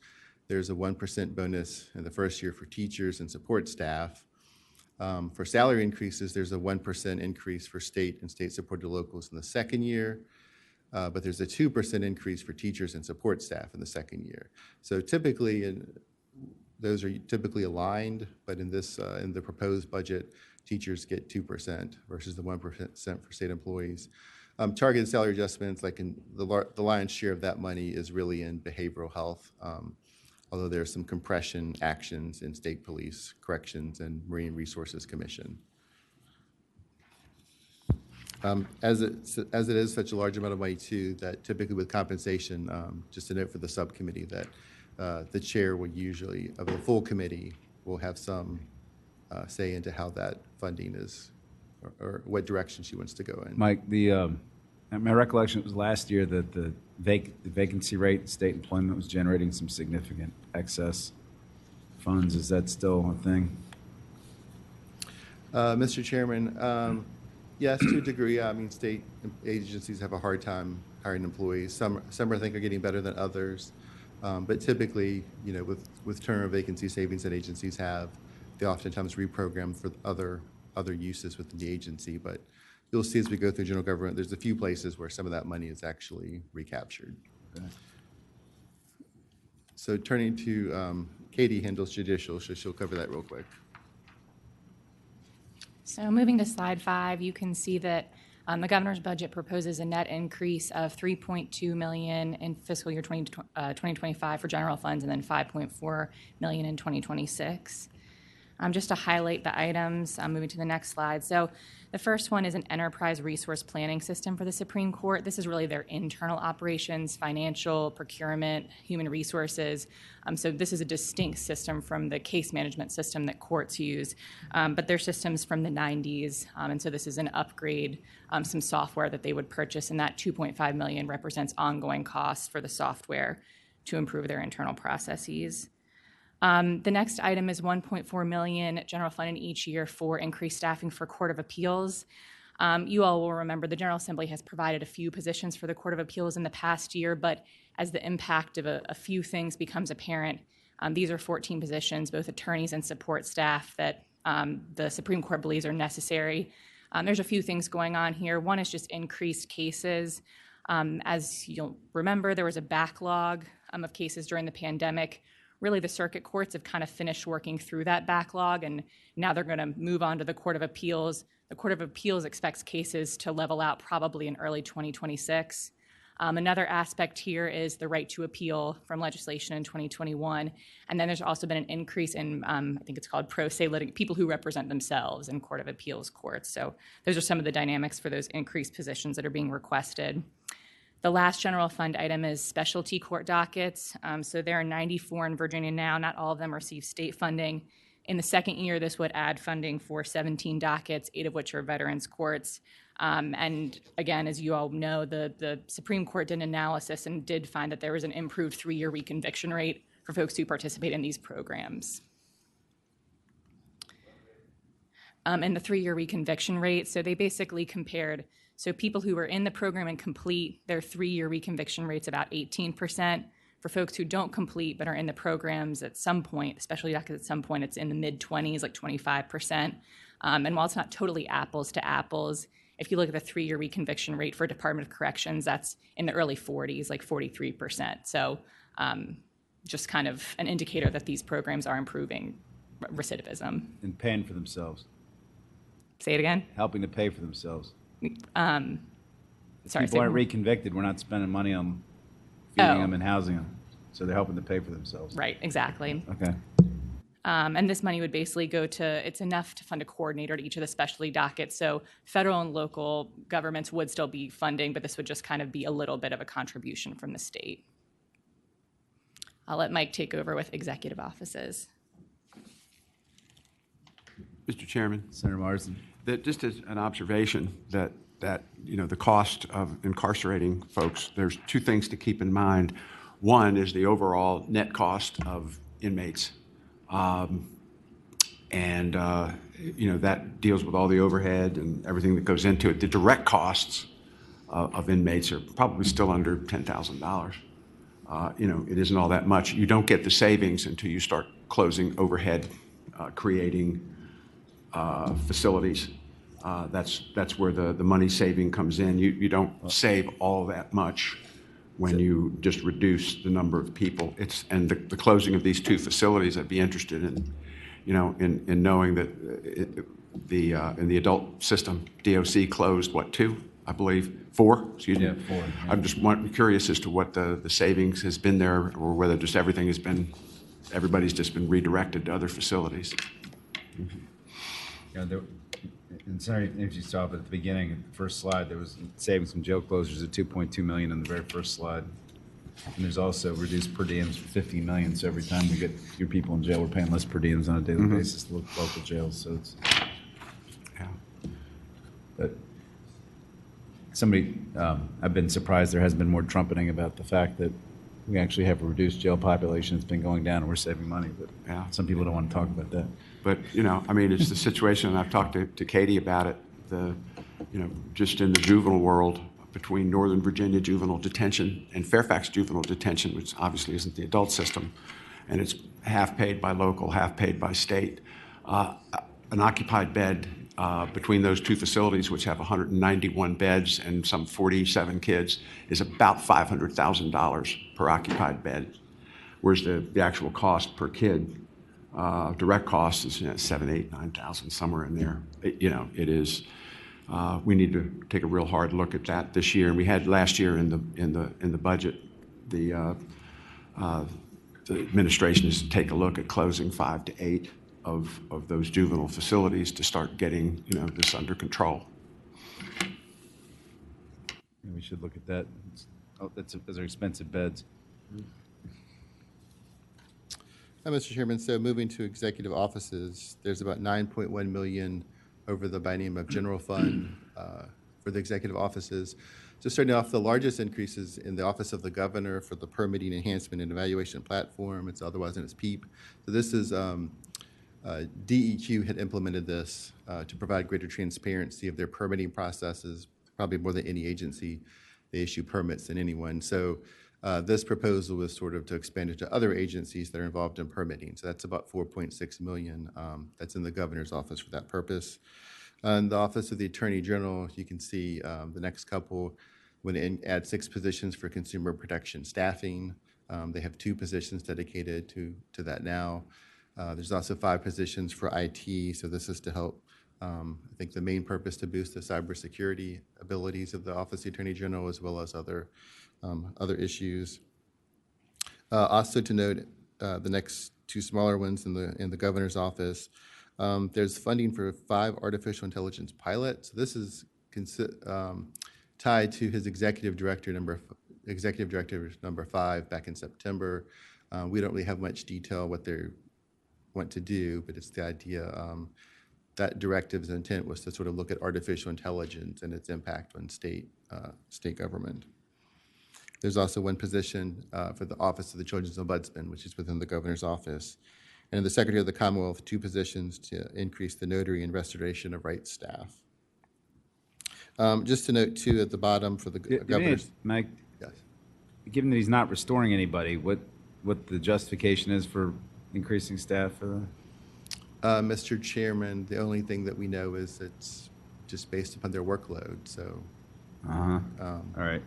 There's a 1% bonus in the first year for teachers and support staff. For salary increases, there's a 1% increase for state and state-supported locals in the second year, but there's a 2% increase for teachers and support staff in the second year. So typically, those are typically aligned, but in this, in the proposed budget, teachers get 2% versus the 1% for state employees. Targeted salary adjustments, like in the lion's share of that money is really in behavioral health, although there are some compression actions in state police, corrections, and Marine Resources Commission. As it is such a large amount of money too, that typically with compensation, just a note for the subcommittee that the chair will usually, of the full committee, will have some say into how that funding is, or what direction she wants to go in. Mike, my recollection was last year that the vacancy rate in state employment was generating some significant excess funds. Is that still a thing? Mr. Chairman, yes, to a degree. I mean, state agencies have a hard time hiring employees. Some I think are getting better than others. But typically, with turnover vacancy savings that agencies have, they oftentimes reprogram for other uses within the agency. But you'll see as we go through general government, there's a few places where some of that money is actually recaptured. So turning to Katie handles judicial, so she'll cover that real quick. So moving to slide 5, you can see that the governor's budget proposes a net increase of $3.2 million in fiscal year 2025 for general funds, and then $5.4 million in 2026. Just to highlight the items, moving to the next slide. So the first one is an enterprise resource planning system for the Supreme Court. This is really their internal operations, financial, procurement, human resources. So this is a distinct system from the case management system that courts use, but their system's from the 90s, and so this is an upgrade, some software that they would purchase, and that $2.5 million represents ongoing costs for the software to improve their internal processes. The next item is $1.4 million general fund in each year for increased staffing for Court of Appeals. You all will remember the General Assembly has provided a few positions for the Court of Appeals in the past year, but as the impact of a few things becomes apparent, these are 14 positions, both attorneys and support staff, that the Supreme Court believes are necessary. There's a few things going on here. One is just increased cases. As you'll remember, there was a backlog of cases during the pandemic. Really, the circuit courts have kind of finished working through that backlog, and now they're going to move on to the Court of Appeals. The Court of Appeals expects cases to level out probably in early 2026. Another aspect here is the right to appeal from legislation in 2021. And then there's also been an increase in, I think it's called pro se people who represent themselves in Court of Appeals courts. So those are some of the dynamics for those increased positions that are being requested. The last general fund item is specialty court dockets. So there are 94 in Virginia now. Not all of them receive state funding. In the second year, this would add funding for 17 dockets, 8 of which are veterans courts. And again, as you all know, the Supreme Court did an analysis and did find that there was an improved 3-year reconviction rate for folks who participate in these programs. And the 3-year reconviction rate, so they basically compared, so people who were in the program and complete, their 3-year reconviction rate's about 18%. For folks who don't complete but are in the programs at some point, especially at some point, it's in the mid-20s, like 25%. And while it's not totally apples to apples, if you look at the 3-year reconviction rate for Department of Corrections, that's in the early 40s, like 43%. So just kind of an indicator that these programs are improving recidivism. And paying for themselves. Say it again? Helping to pay for themselves. Sorry. People aren't reconvicted. We're not spending money on feeding them and housing them. So they're helping to pay for themselves. Right, exactly. Okay. And this money would basically go to, it's enough to fund a coordinator to each of the specialty dockets. So federal and local governments would still be funding, but this would just kind of be a little bit of a contribution from the state. I'll let Mike take over with executive offices. Mr. Chairman, Senator Marsden. that just as an observation that you know, the cost of incarcerating folks, there's 2 things to keep in mind. One is the overall net cost of inmates. You know, that deals with all the overhead and everything that goes into it. The direct costs of inmates are probably still under $10,000. You know, it isn't all that much. You don't get the savings until you start closing overhead, creating facilities. That's where the money saving comes in. You don't save all that much when you just reduce the number of people. And the closing of these 2 facilities, I'd be interested in, you know, in knowing that in the adult system, DOC closed, what, 2, I believe? 4? Excuse me. Yeah, 4. Yeah. I'm just curious as to what the savings has been there, or whether just everybody's just been redirected to other facilities. Yeah, and Senator, if you saw, but at the beginning, the first slide, there was savings from jail closures of $2.2 million on the very first slide. And there's also reduced per diems for $15 million. So every time we get your people in jail, we're paying less per diems on a daily basis to local jails. So it's, Yeah. but somebody, I've been surprised there hasn't been more trumpeting about the fact that we actually have a reduced jail population. It's been going down and we're saving money, but Yeah. some people don't want to talk about that. But, you know, I mean, it's the situation, and I've talked to Katie about it, you know, just in the juvenile world, between Northern Virginia juvenile detention and Fairfax juvenile detention, which obviously isn't the adult system, and it's half paid by local, half paid by state. An occupied bed between those two facilities, which have 191 beds and some 47 kids, is about $500,000 per occupied bed, whereas the actual cost per kid, direct cost is 7, 8, 9,000, somewhere in there. It is. We need to take a real hard look at that this year. And we had last year in the budget, the administration is to take a look at closing 5 to 8 of those juvenile facilities to start getting this under control. We should look at that. Those are expensive beds. Mr. Chairman, so moving to executive offices, there's about 9.1 million over the biennium of general fund for the executive offices. So starting off, the largest increases in the Office of the Governor for the Permitting Enhancement and Evaluation Platform. It's otherwise known as PEEP. So this is DEQ had implemented this to provide greater transparency of their permitting processes, probably more than any agency. They issue permits than anyone. So this proposal was sort of to expand it to other agencies that are involved in permitting. So that's about 4.6 million that's in the governor's office for that purpose. In the Office of the Attorney General, you can see the next couple would add 6 positions for consumer protection staffing. They have 2 positions dedicated to that now. There's also 5 positions for IT. So this is to help, I think the main purpose to boost the cybersecurity abilities of the Office of the Attorney General as well as other issues. Also to note, the next 2 smaller ones in the governor's office, there's funding for 5 artificial intelligence pilots. This is tied to his executive director number 5 back in September. We don't really have much detail what they want to do, but it's the idea that directive's intent was to sort of look at artificial intelligence and its impact on state government. There's also 1 position for the Office of the Children's Ombudsman, which is within the governor's office. And in the Secretary of the Commonwealth, 2 positions to increase the notary and restoration of rights staff. Just to note, too, at the bottom for the governor's... Mike, Yes. given that he's not restoring anybody, what the justification is for increasing staff for that? Mr. Chairman, the only thing that we know is it's just based upon their workload, so... All right.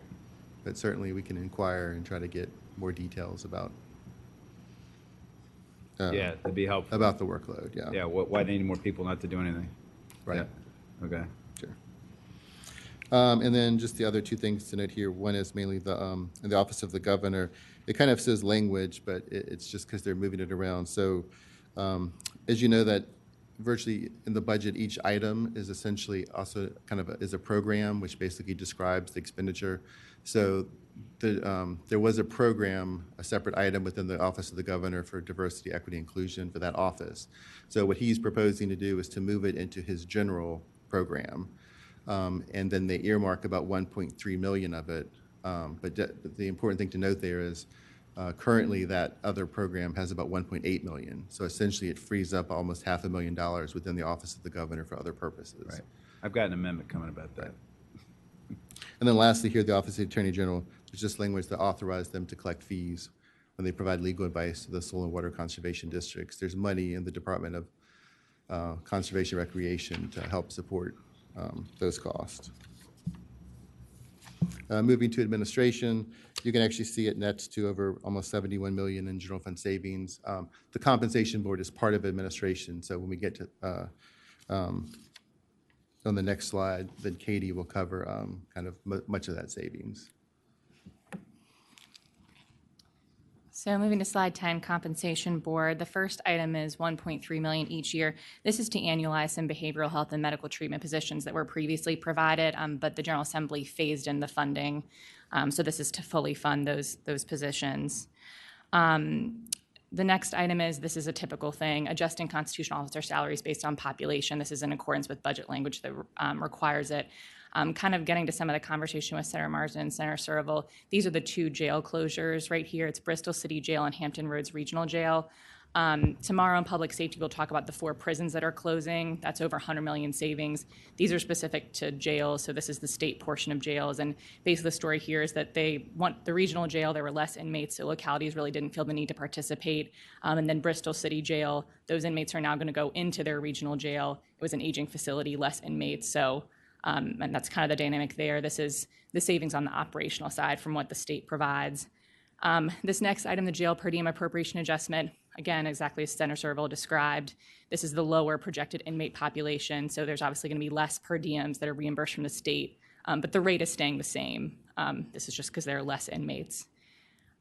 But certainly we can inquire and try to get more details about Yeah, that'd be helpful. about the workload, yeah. Yeah, why they need more people not to do anything? Right. Yeah. Okay. Sure. And then just the other 2 things to note here. One is mainly in the Office of the Governor. It kind of says language, but it's just because they're moving it around. So as you know, that virtually in the budget, each item is essentially also kind of is a program which basically describes the expenditure. So there was a program, a separate item within the Office of the Governor for diversity, equity, inclusion for that office. So what he's proposing to do is to move it into his general program. And then they earmark about 1.3 million of it. But the important thing to note there is currently that other program has about 1.8 million. So essentially it frees up almost $500,000 within the Office of the Governor for other purposes. Right. I've got an amendment coming about that. And then lastly here, the Office of the Attorney General, there's just language that authorized them to collect fees when they provide legal advice to the soil and water conservation districts. There's money in the Department of Conservation and Recreation to help support those costs. Moving to administration, you can actually see it nets to over almost 71 million in general fund savings. The compensation board is part of administration, so when we get to on the next slide, then Katie will cover kind of much of that savings. So moving to slide 10, compensation board. The first item is 1.3 million each year. This is to annualize some behavioral health and medical treatment positions that were previously provided, but the General Assembly phased in the funding. So this is to fully fund those positions. The next item is, this is a typical thing, adjusting constitutional officer salaries based on population. This is in accordance with budget language that requires it. Kind of getting to some of the conversation with Senator Marsden and Senator Serval, these are the 2 jail closures right here. It's Bristol City Jail and Hampton Roads Regional Jail. Tomorrow in public safety, we'll talk about the 4 prisons that are closing. That's over 100 million savings. These are specific to jails, so this is the state portion of jails. And basically the story here is that they want the regional jail, there were less inmates, so localities really didn't feel the need to participate. And then Bristol City Jail, those inmates are now going to go into their regional jail. It was an aging facility, less inmates, so and that's kind of the dynamic there. This is the savings on the operational side from what the state provides. This next item, the jail per diem appropriation adjustment, again, exactly as Senator Serval described, this is the lower projected inmate population, so there's obviously going to be less per diems that are reimbursed from the state, but the rate is staying the same. This is just because there are less inmates.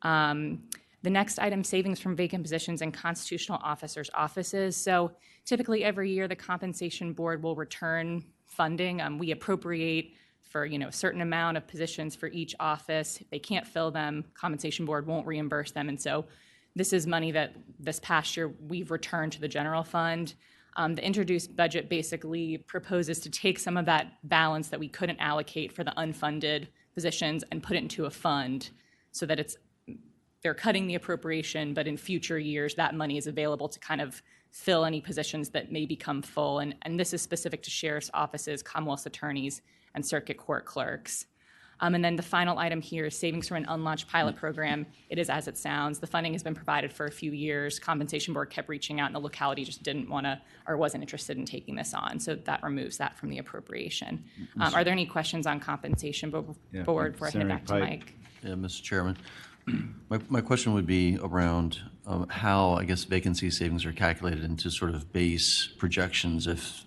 The next item, savings from vacant positions in constitutional officers' offices. So typically every year the compensation board will return funding. We appropriate for a certain amount of positions for each office. If they can't fill them, compensation board won't reimburse them. And so this is money that this past year we've returned to the general fund. The introduced budget basically proposes to take some of that balance that we couldn't allocate for the unfunded positions and put it into a fund so that they're cutting the appropriation, but in future years that money is available to kind of fill any positions that may become full. And this is specific to sheriff's offices, Commonwealth's attorneys, and circuit court clerks. And then the final item here is savings from an unlaunched pilot program. It is as it sounds. The funding has been provided for a few years. Compensation board kept reaching out and the locality just didn't want to or wasn't interested in taking this on. So that removes that from the appropriation. Are there any questions on compensation board before I hand it back to Mike? Yeah, Mr. Chairman. My question would be around how, I guess, vacancy savings are calculated into sort of base projections. If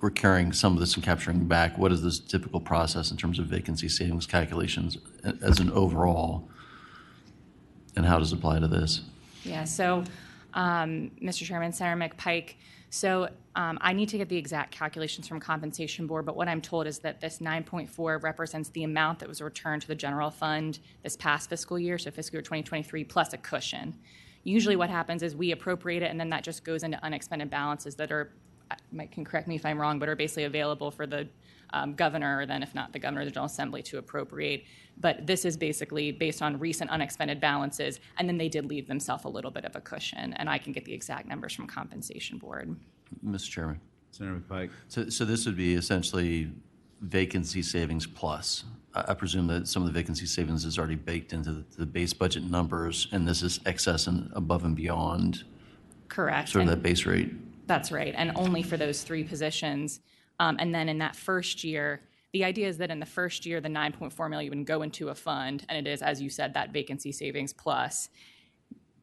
we're carrying some of this and capturing back, what is this typical process in terms of vacancy savings calculations as an overall, and how does it apply to this? Yeah, so Mr. Chairman, Senator McPike, so I need to get the exact calculations from compensation board, but what I'm told is that this 9.4 represents the amount that was returned to the general fund this past fiscal year, so fiscal year 2023, plus a cushion. Usually what happens is we appropriate it and then that just goes into unexpended balances that are, Mike can correct me if I'm wrong, but are basically available for the governor, or then if not the governor, the General Assembly to appropriate. But this is basically based on recent unexpended balances, and then they did leave themselves a little bit of a cushion, and I can get the exact numbers from compensation board. Mr. Chairman. Senator McPike. So this would be essentially vacancy savings plus. I presume that some of the vacancy savings is already baked into the base budget numbers, and this is excess and above and beyond. Correct. Sort of that base rate. That's right, and only for those 3 positions. And then in that first year, the idea is that in the first year, the $9.4 million would go into a fund, and it is, as you said, that vacancy savings plus.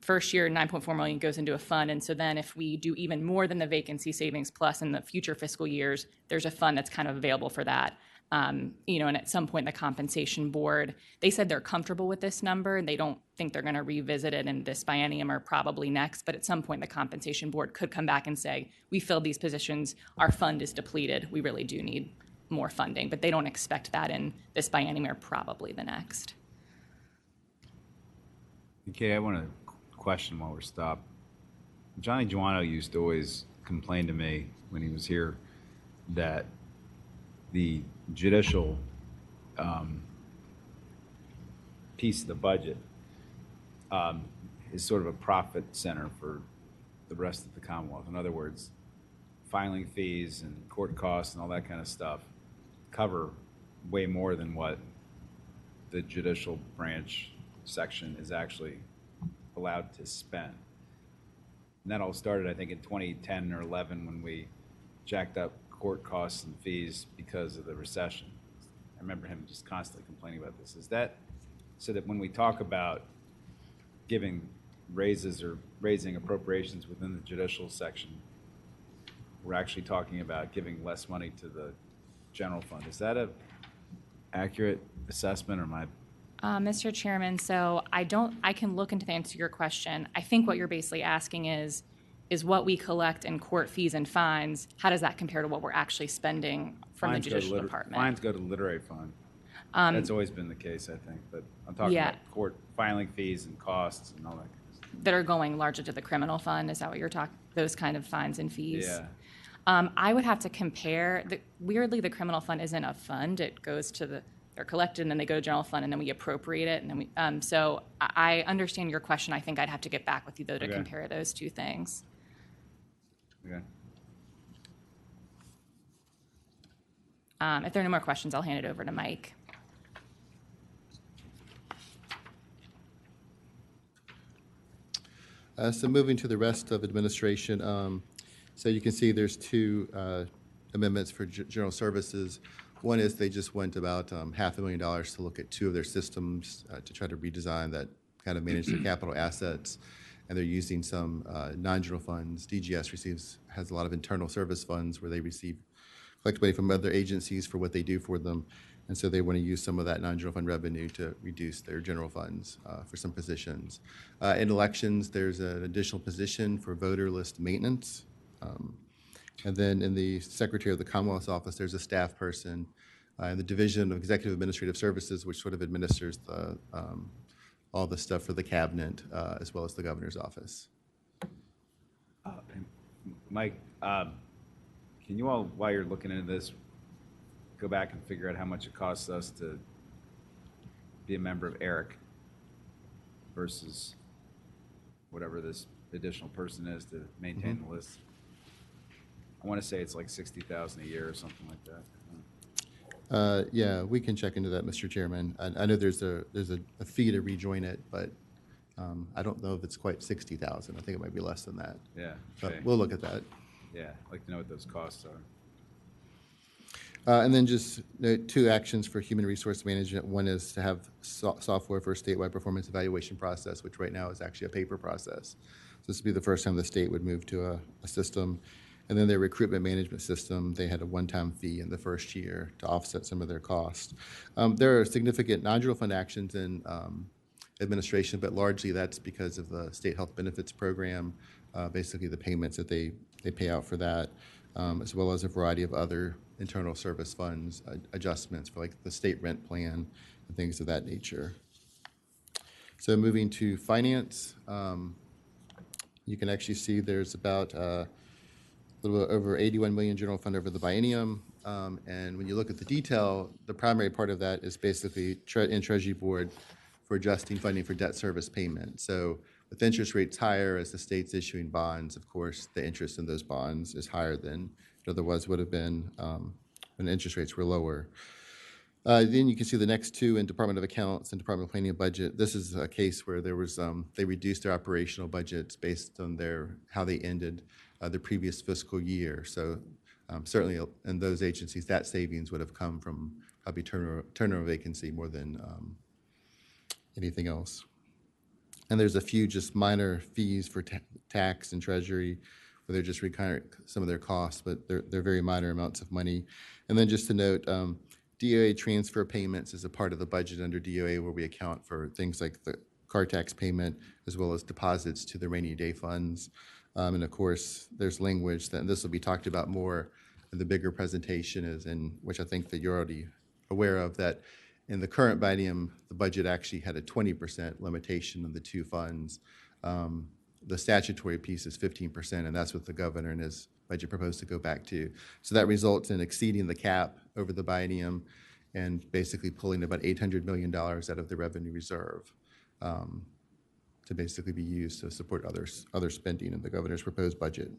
First year, $9.4 million goes into a fund, and so then if we do even more than the vacancy savings plus in the future fiscal years, there's a fund that's kind of available for that. And at some point, the compensation board, they said they're comfortable with this number, and they don't think they're going to revisit it in this biennium or probably next. But at some point, the compensation board could come back and say, we filled these positions, our fund is depleted, we really do need more funding. But they don't expect that in this biennium or probably the next. Okay, I want to question while we're stopped. Johnny Giuano used to always complain to me when he was here that the judicial piece of the budget is sort of a profit center for the rest of the Commonwealth. In other words, filing fees and court costs and all that kind of stuff cover way more than what the judicial branch section is actually allowed to spend. And that all started, I think, in 2010 or 11 when we jacked up court costs and fees because of the recession. I remember him just constantly complaining about this. Is that so that when we talk about giving raises or raising appropriations within the judicial section, we're actually talking about giving less money to the general fund? Is that a accurate assessment, or am I? Mr. Chairman, so I can look into the answer to your question. I think what you're basically asking is what we collect in court fees and fines, how does that compare to what we're actually spending from the judicial department? Fines go to the literary fund. That's always been the case, I think, but I'm talking about court filing fees and costs and all that kind of stuff. That are going largely to the criminal fund, is that what you're talking, those kind of fines and fees? Yeah. I would have to compare. Weirdly, the criminal fund isn't a fund. It goes to the they're collected and then they go to general fund and then we appropriate it and then we, so I understand your question. I think I'd have to get back with you though to Okay. compare those two things. Okay. If there are no more questions, I'll hand it over to Mike. So moving to the rest of administration, so you can see there's two amendments for general services. One is they just went about $500,000 to look at two of their systems to try to redesign that kind of manage their capital assets, and they're using some non-general funds. DGS has a lot of internal service funds where they collect money from other agencies for what they do for them, and so they want to use some of that non-general fund revenue to reduce their general funds for some positions. In elections, there's an additional position for voter list maintenance. And then in the Secretary of the Commonwealth's office, there's a staff person in the Division of Executive Administrative Services, which sort of administers all the stuff for the cabinet, as well as the governor's office. Mike, can you all, while you're looking into this, go back and figure out how much it costs us to be a member of ERIC versus whatever this additional person is to maintain the list? I want to say it's like $60,000 a year or something like that. Yeah, we can check into that, Mr. Chairman. I know there's a fee to rejoin it, but I don't know if it's quite 60,000. I think it might be less than that. Yeah. But Okay. we'll look at that. Yeah, I'd like to know what those costs are. And then just note two actions for human resource management. One is to have software for a statewide performance evaluation process, which right now is actually a paper process. So this would be the first time the state would move to a system. And then their recruitment management system, they had a one-time fee in the first year to offset some of their costs. There are significant non-general fund actions in administration, but largely that's because of the state health benefits program, basically the payments that they pay out for that, as well as a variety of other internal service funds adjustments for like the state rent plan and things of that nature. So moving to finance, you can actually see there's about a little bit over 81 million general fund over the biennium. And when you look at the detail, the primary part of that is basically in Treasury Board for adjusting funding for debt service payment. So with interest rates higher as the state's issuing bonds, of course, the interest in those bonds is higher than it otherwise would have been when interest rates were lower. Then you can see the next two in Department of Accounts and Department of Planning and Budget. This is a case where there was they reduced their operational budgets based on how they ended the previous fiscal year. So certainly in those agencies, that savings would have come from probably turnover vacancy more than anything else. And there's a few just minor fees for tax and treasury where they're just recovering some of their costs, but they're very minor amounts of money. And then just to note, DOA transfer payments is a part of the budget under DOA where we account for things like the car tax payment as well as deposits to the rainy day funds. And of course, there's language that, and this will be talked about more in the bigger presentation, which I think that you're already aware of, that in the current biennium, the budget actually had a 20% limitation on the two funds. The statutory piece is 15%, and that's what the governor and his budget proposed to go back to. So that results in exceeding the cap over the biennium and basically pulling about $800 million out of the revenue reserve to basically be used to support other spending in the governor's proposed budget.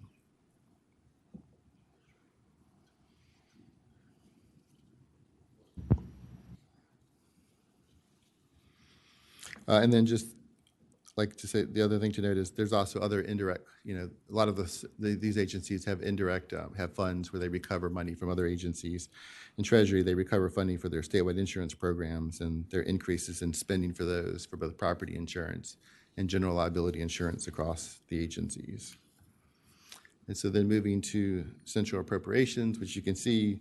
And then just like to say, the other thing to note is there's also other indirect, a lot of these agencies have indirect, have funds where they recover money from other agencies. In Treasury, they recover funding for their statewide insurance programs and their increases in spending for those for both property insurance and general liability insurance across the agencies. And so then moving to central appropriations, which you can see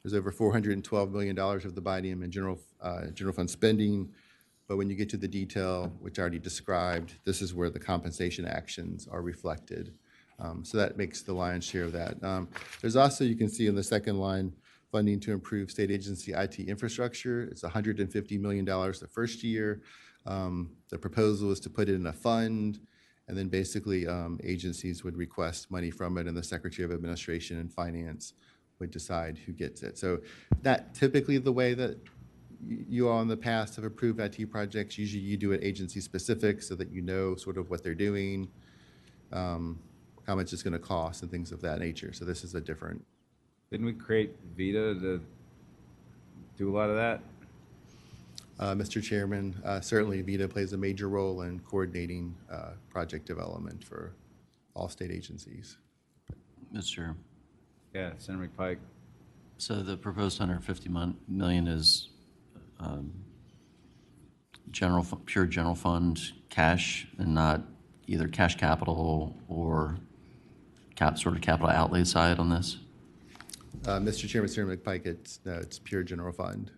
there's over $412 million of the biennium in general fund spending. But when you get to the detail, which I already described, this is where the compensation actions are reflected. So that makes the lion's share of that. There's also, you can see in the second line, funding to improve state agency IT infrastructure. It's $150 million the first year. The proposal is to put it in a fund, and then basically agencies would request money from it, and the Secretary of Administration and Finance would decide who gets it. So that typically the way that you all in the past have approved IT projects. Usually you do it agency specific so that you know sort of what they're doing, how much it's going to cost and things of that nature. So this is a different. Didn't we create Vita to do a lot of that? Mr. Chairman, certainly VITA plays a major role in coordinating project development for all state agencies. Mr. Yeah, Senator McPike. So the proposed 150 million is pure general fund cash and not either cash capital or sort of capital outlay side on this? Mr. Chairman, Senator McPike, it's pure general fund.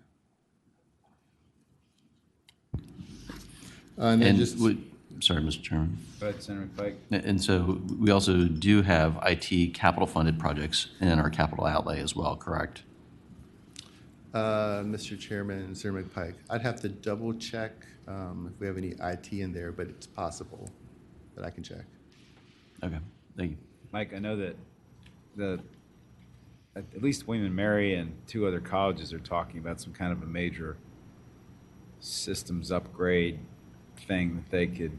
And then just, sorry, Mr. Chairman. Go ahead, Senator McPike. And so we also do have IT capital funded projects in our capital outlay as well, correct? Mr. Chairman, Senator McPike, I'd have to double check if we have any IT in there, but it's possible that I can check. Okay, thank you. Mike, I know that at least William and Mary and 2 other colleges are talking about some kind of a major systems upgrade thing that they could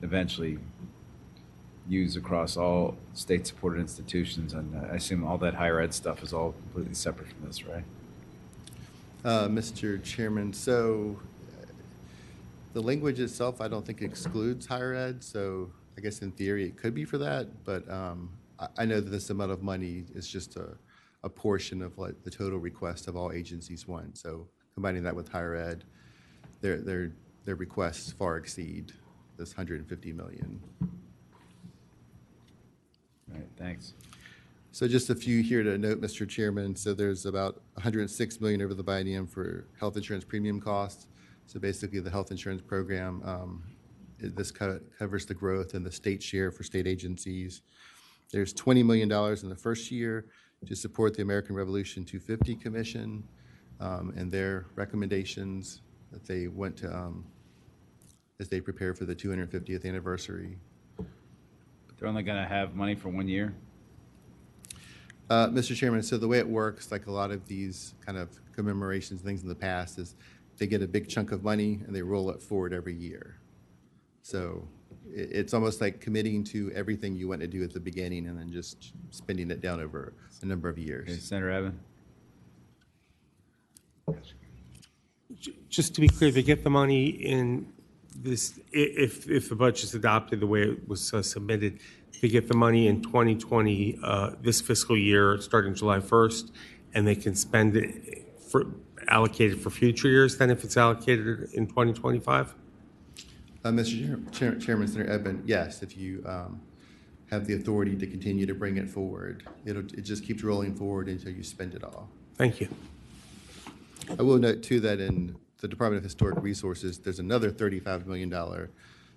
eventually use across all state-supported institutions, and I assume all that higher ed stuff is all completely separate from this, right? Mr. Chairman, so the language itself, I don't think excludes higher ed, so I guess in theory it could be for that, but I know that this amount of money is just a portion of what the total request of all agencies want. So combining that with higher ed, their requests far exceed this 150 million. All right, thanks. So just a few here to note, Mr. Chairman. So there's about 106 million over the biennium for health insurance premium costs. So basically the health insurance program, this covers the growth and the state share for state agencies. There's $20 million in the first year to support the American Revolution 250 Commission and their recommendations that they went to as they prepare for the 250th anniversary. They're only going to have money for 1 year? Mr. Chairman, so the way it works, like a lot of these kind of commemorations, things in the past, is they get a big chunk of money and they roll it forward every year. So it's almost like committing to everything you want to do at the beginning and then just spending it down over a number of years. Okay, Senator Evan? Just to be clear, they get the money in this, if the budget's adopted the way it was submitted, they get the money in 2020, this fiscal year, starting July 1st, and they can spend it allocated for future years then if it's allocated in 2025? Mr. Chairman, Senator Eben, yes, if you have the authority to continue to bring it forward, it just keeps rolling forward until you spend it all. Thank you. I will note too that in the Department of Historic Resources, there's another $35 million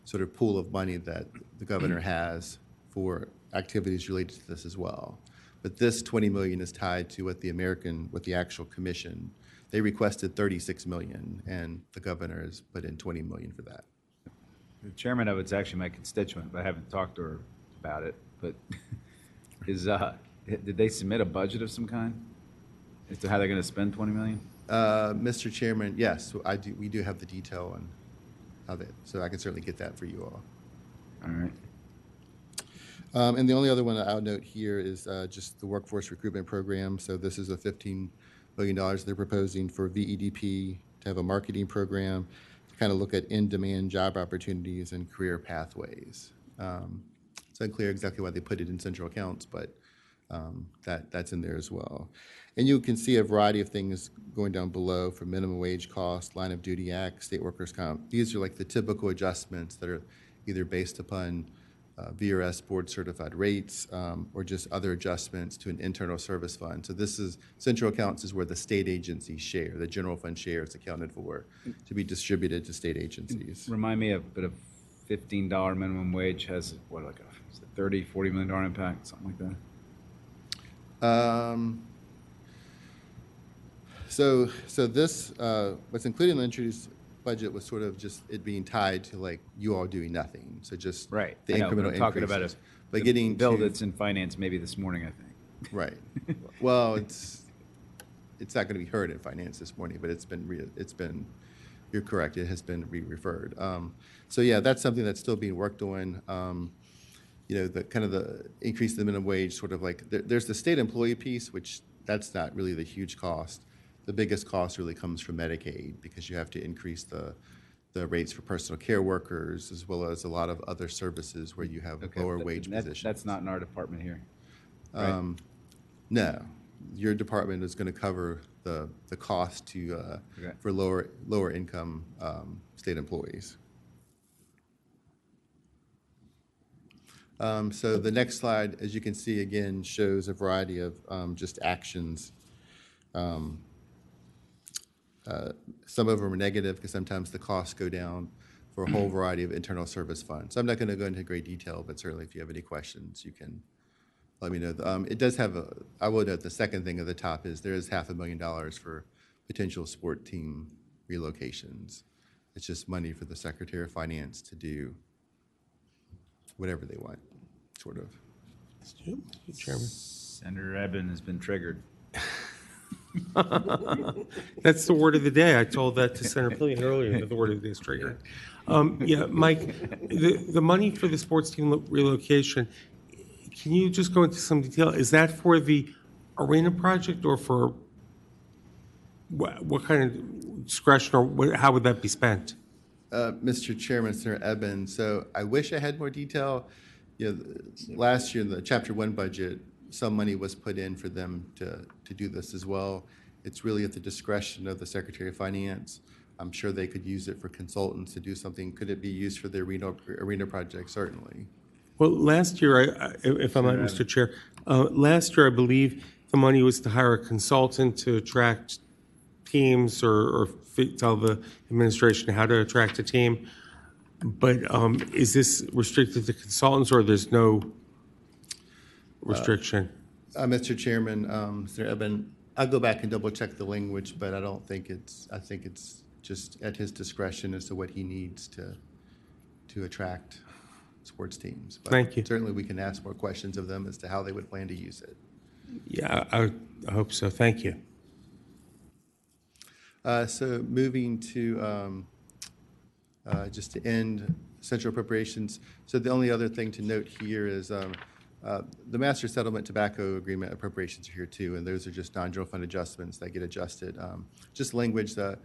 sort of pool of money that the governor has for activities related to this as well. But this $20 million is tied to what the actual commission, they requested $36 million, and the governor has put in $20 million for that. The chairman of it's actually my constituent, but I haven't talked to her about it. But did they submit a budget of some kind as to how they're going to spend $20 million? Mr. Chairman, yes, we do have the detail on how that, so I can certainly get that for you all. All right. And the only other one I'll note here is just the workforce recruitment program. So this is a $15 billion they're proposing for VEDP to have a marketing program to kind of look at in-demand job opportunities and career pathways. It's unclear exactly why they put it in central accounts, but that's in there as well. And you can see a variety of things going down below for minimum wage cost, line of duty act, state workers' comp. These are like the typical adjustments that are either based upon VRS board certified rates or just other adjustments to an internal service fund. So this is, central accounts is where the state agency share, the general fund share is accounted for to be distributed to state agencies. Remind me but a $15 minimum wage has what, like a $30, $40 million impact, something like that? So this, what's included in the introduced budget was sort of just it being tied to like you all doing nothing. So just Right. the I know, but incremental I'm talking about increases. a But getting bill to, that's in finance maybe this morning, I think. right. Well, it's it's not going to be heard in finance this morning, but you're correct, it has been re-referred. So yeah, that's something that's still being worked on. The kind of the increase in the minimum wage, sort of like, there's the state employee piece, which that's not really the huge cost. The biggest cost really comes from Medicaid, because you have to increase the rates for personal care workers, as well as a lot of other services where you have Okay, lower wage positions. That's not in our department here, right? No, your department is going to cover the cost for lower income state employees. So the next slide, as you can see, again, shows a variety of just actions. Some of them are negative because sometimes the costs go down for a whole variety of internal service funds. So I'm not going to go into great detail, but certainly if you have any questions, you can let me know. It does have I will note the second thing at the top is there is $500,000 for potential sport team relocations. It's just money for the Secretary of Finance to do whatever they want, sort of. Chairman. Senator Eben has been triggered. That's the word of the day. I told that to Senator Pillion earlier, that the word of the day is triggered. Yeah, Mike, the money for the sports team relocation, can you just go into some detail? Is that for the arena project or for what kind of discretion, or how would that be spent? Mr. Chairman, Senator Eben, so I wish I had more detail. Last year in the Chapter 1 budget, some money was put in for them to do this as well. It's really at the discretion of the Secretary of Finance. I'm sure they could use it for consultants to do something. Could it be used for the arena project? Certainly. Well, last year, if I'm right, Mr. Chair, last year I believe the money was to hire a consultant to attract teams or tell the administration how to attract a team. But is this restricted to consultants, or there's no restriction? Mr. Chairman, Senator Eben, I'll go back and double check the language, but I think it's just at his discretion as to what he needs to attract sports teams. But Thank you. certainly we can ask more questions of them as to how they would plan to use it. Yeah, I hope so. Thank you. So moving to just to end central appropriations. So the only other thing to note here is the Master Settlement Tobacco Agreement appropriations are here too, and those are just non-general fund adjustments that get adjusted. Just language that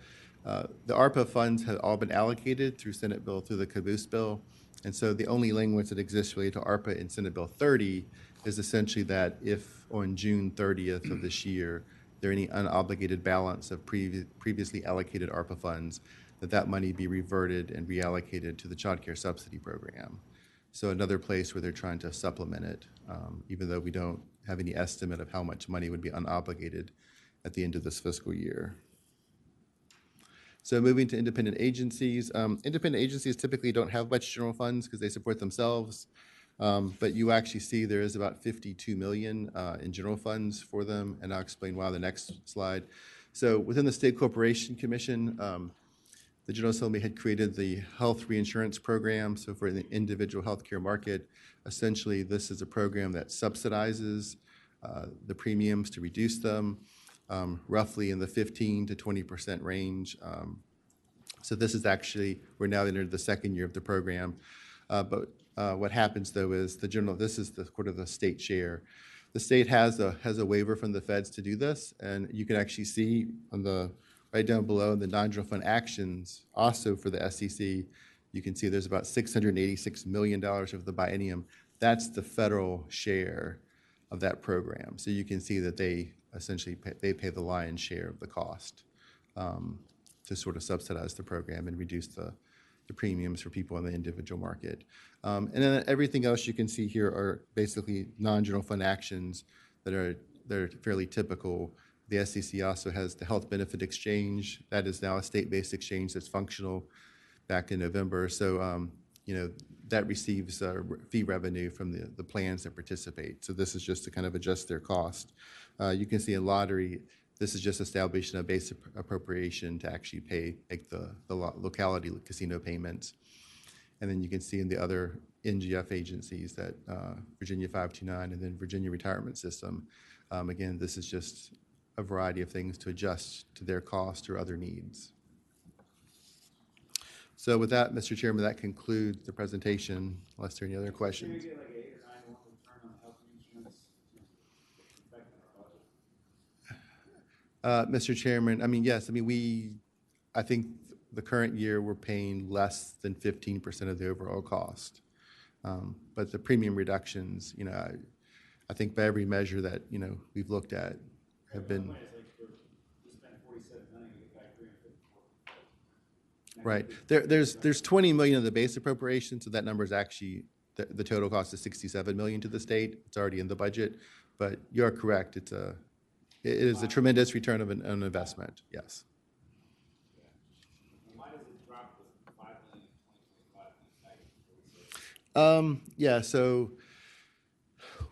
the ARPA funds have all been allocated through Senate bill, through the caboose bill, and so the only language that exists related to ARPA in Senate Bill 30 is essentially that if on June 30th of this year there any unobligated balance of previously allocated ARPA funds, that money be reverted and reallocated to the child care subsidy program. So another place where they're trying to supplement it, even though we don't have any estimate of how much money would be unobligated at the end of this fiscal year. So moving to independent agencies. Independent agencies typically don't have much general funds because they support themselves. But you actually see there is about $52 million in general funds for them, and I'll explain why on the next slide. So within the State Corporation Commission, the General Assembly had created the health reinsurance program. So for the individual healthcare market, essentially this is a program that subsidizes the premiums to reduce them, roughly in the 15 to 20% range. So this is actually, we're now entered the second year of the program. But what happens though is this is the sort of the state share. The state has a waiver from the feds to do this, and you can actually see on the right down below in the non-general fund actions, also for the SEC, you can see there's about $686 million of the biennium. That's the federal share of that program. So you can see that they essentially pay the lion's share of the cost to sort of subsidize the program and reduce the premiums for people in the individual market. And then everything else you can see here are basically non-general fund actions that are fairly typical. The SEC also has the Health Benefit Exchange. That is now a state-based exchange that's functional back in November. So, that receives fee revenue from the plans that participate. So this is just to kind of adjust their cost. You can see in lottery, this is just establishing a base appropriation to actually make the locality casino payments. And then you can see in the other NGF agencies that Virginia 529 and then Virginia Retirement System. Again, this is just a variety of things to adjust to their cost or other needs. So with that, Mr. Chairman, that concludes the presentation, unless there are any other questions. Mr. Chairman, I mean, yes, I mean, I think the current year, we're paying less than 15% of the overall cost. But the premium reductions, you know, I think by every measure that, you know, we've looked at have been. Right. There's 20 million of the base appropriation, so that number is actually, the total cost is 67 million to the state. It's already in the budget, but you're correct. It is a tremendous return of an investment, yes. Why does it drop to 5 million in 2025? Yeah, so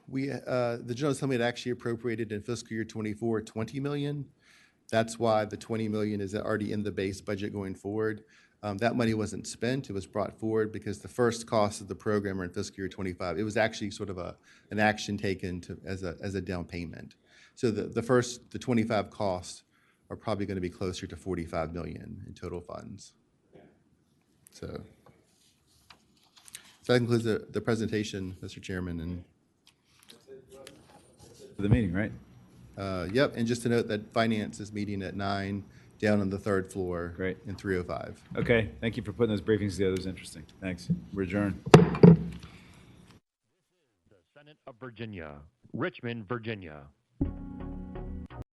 the General Assembly had actually appropriated in fiscal year 24, 20 million. That's why the 20 million is already in the base budget going forward. That money wasn't spent, it was brought forward because the first cost of the program are in fiscal year 25. It was actually sort of an action taken as a down payment. So the 25 costs are probably going to be closer to 45 million in total funds. So that concludes the presentation, Mr. Chairman. And For the meeting, right? yep, and just to note that finance is meeting at 9 down on the third floor. Great. In 305. Okay, thank you for putting those briefings together. It was interesting. Thanks. We're adjourned. The Senate of Virginia, Richmond, Virginia.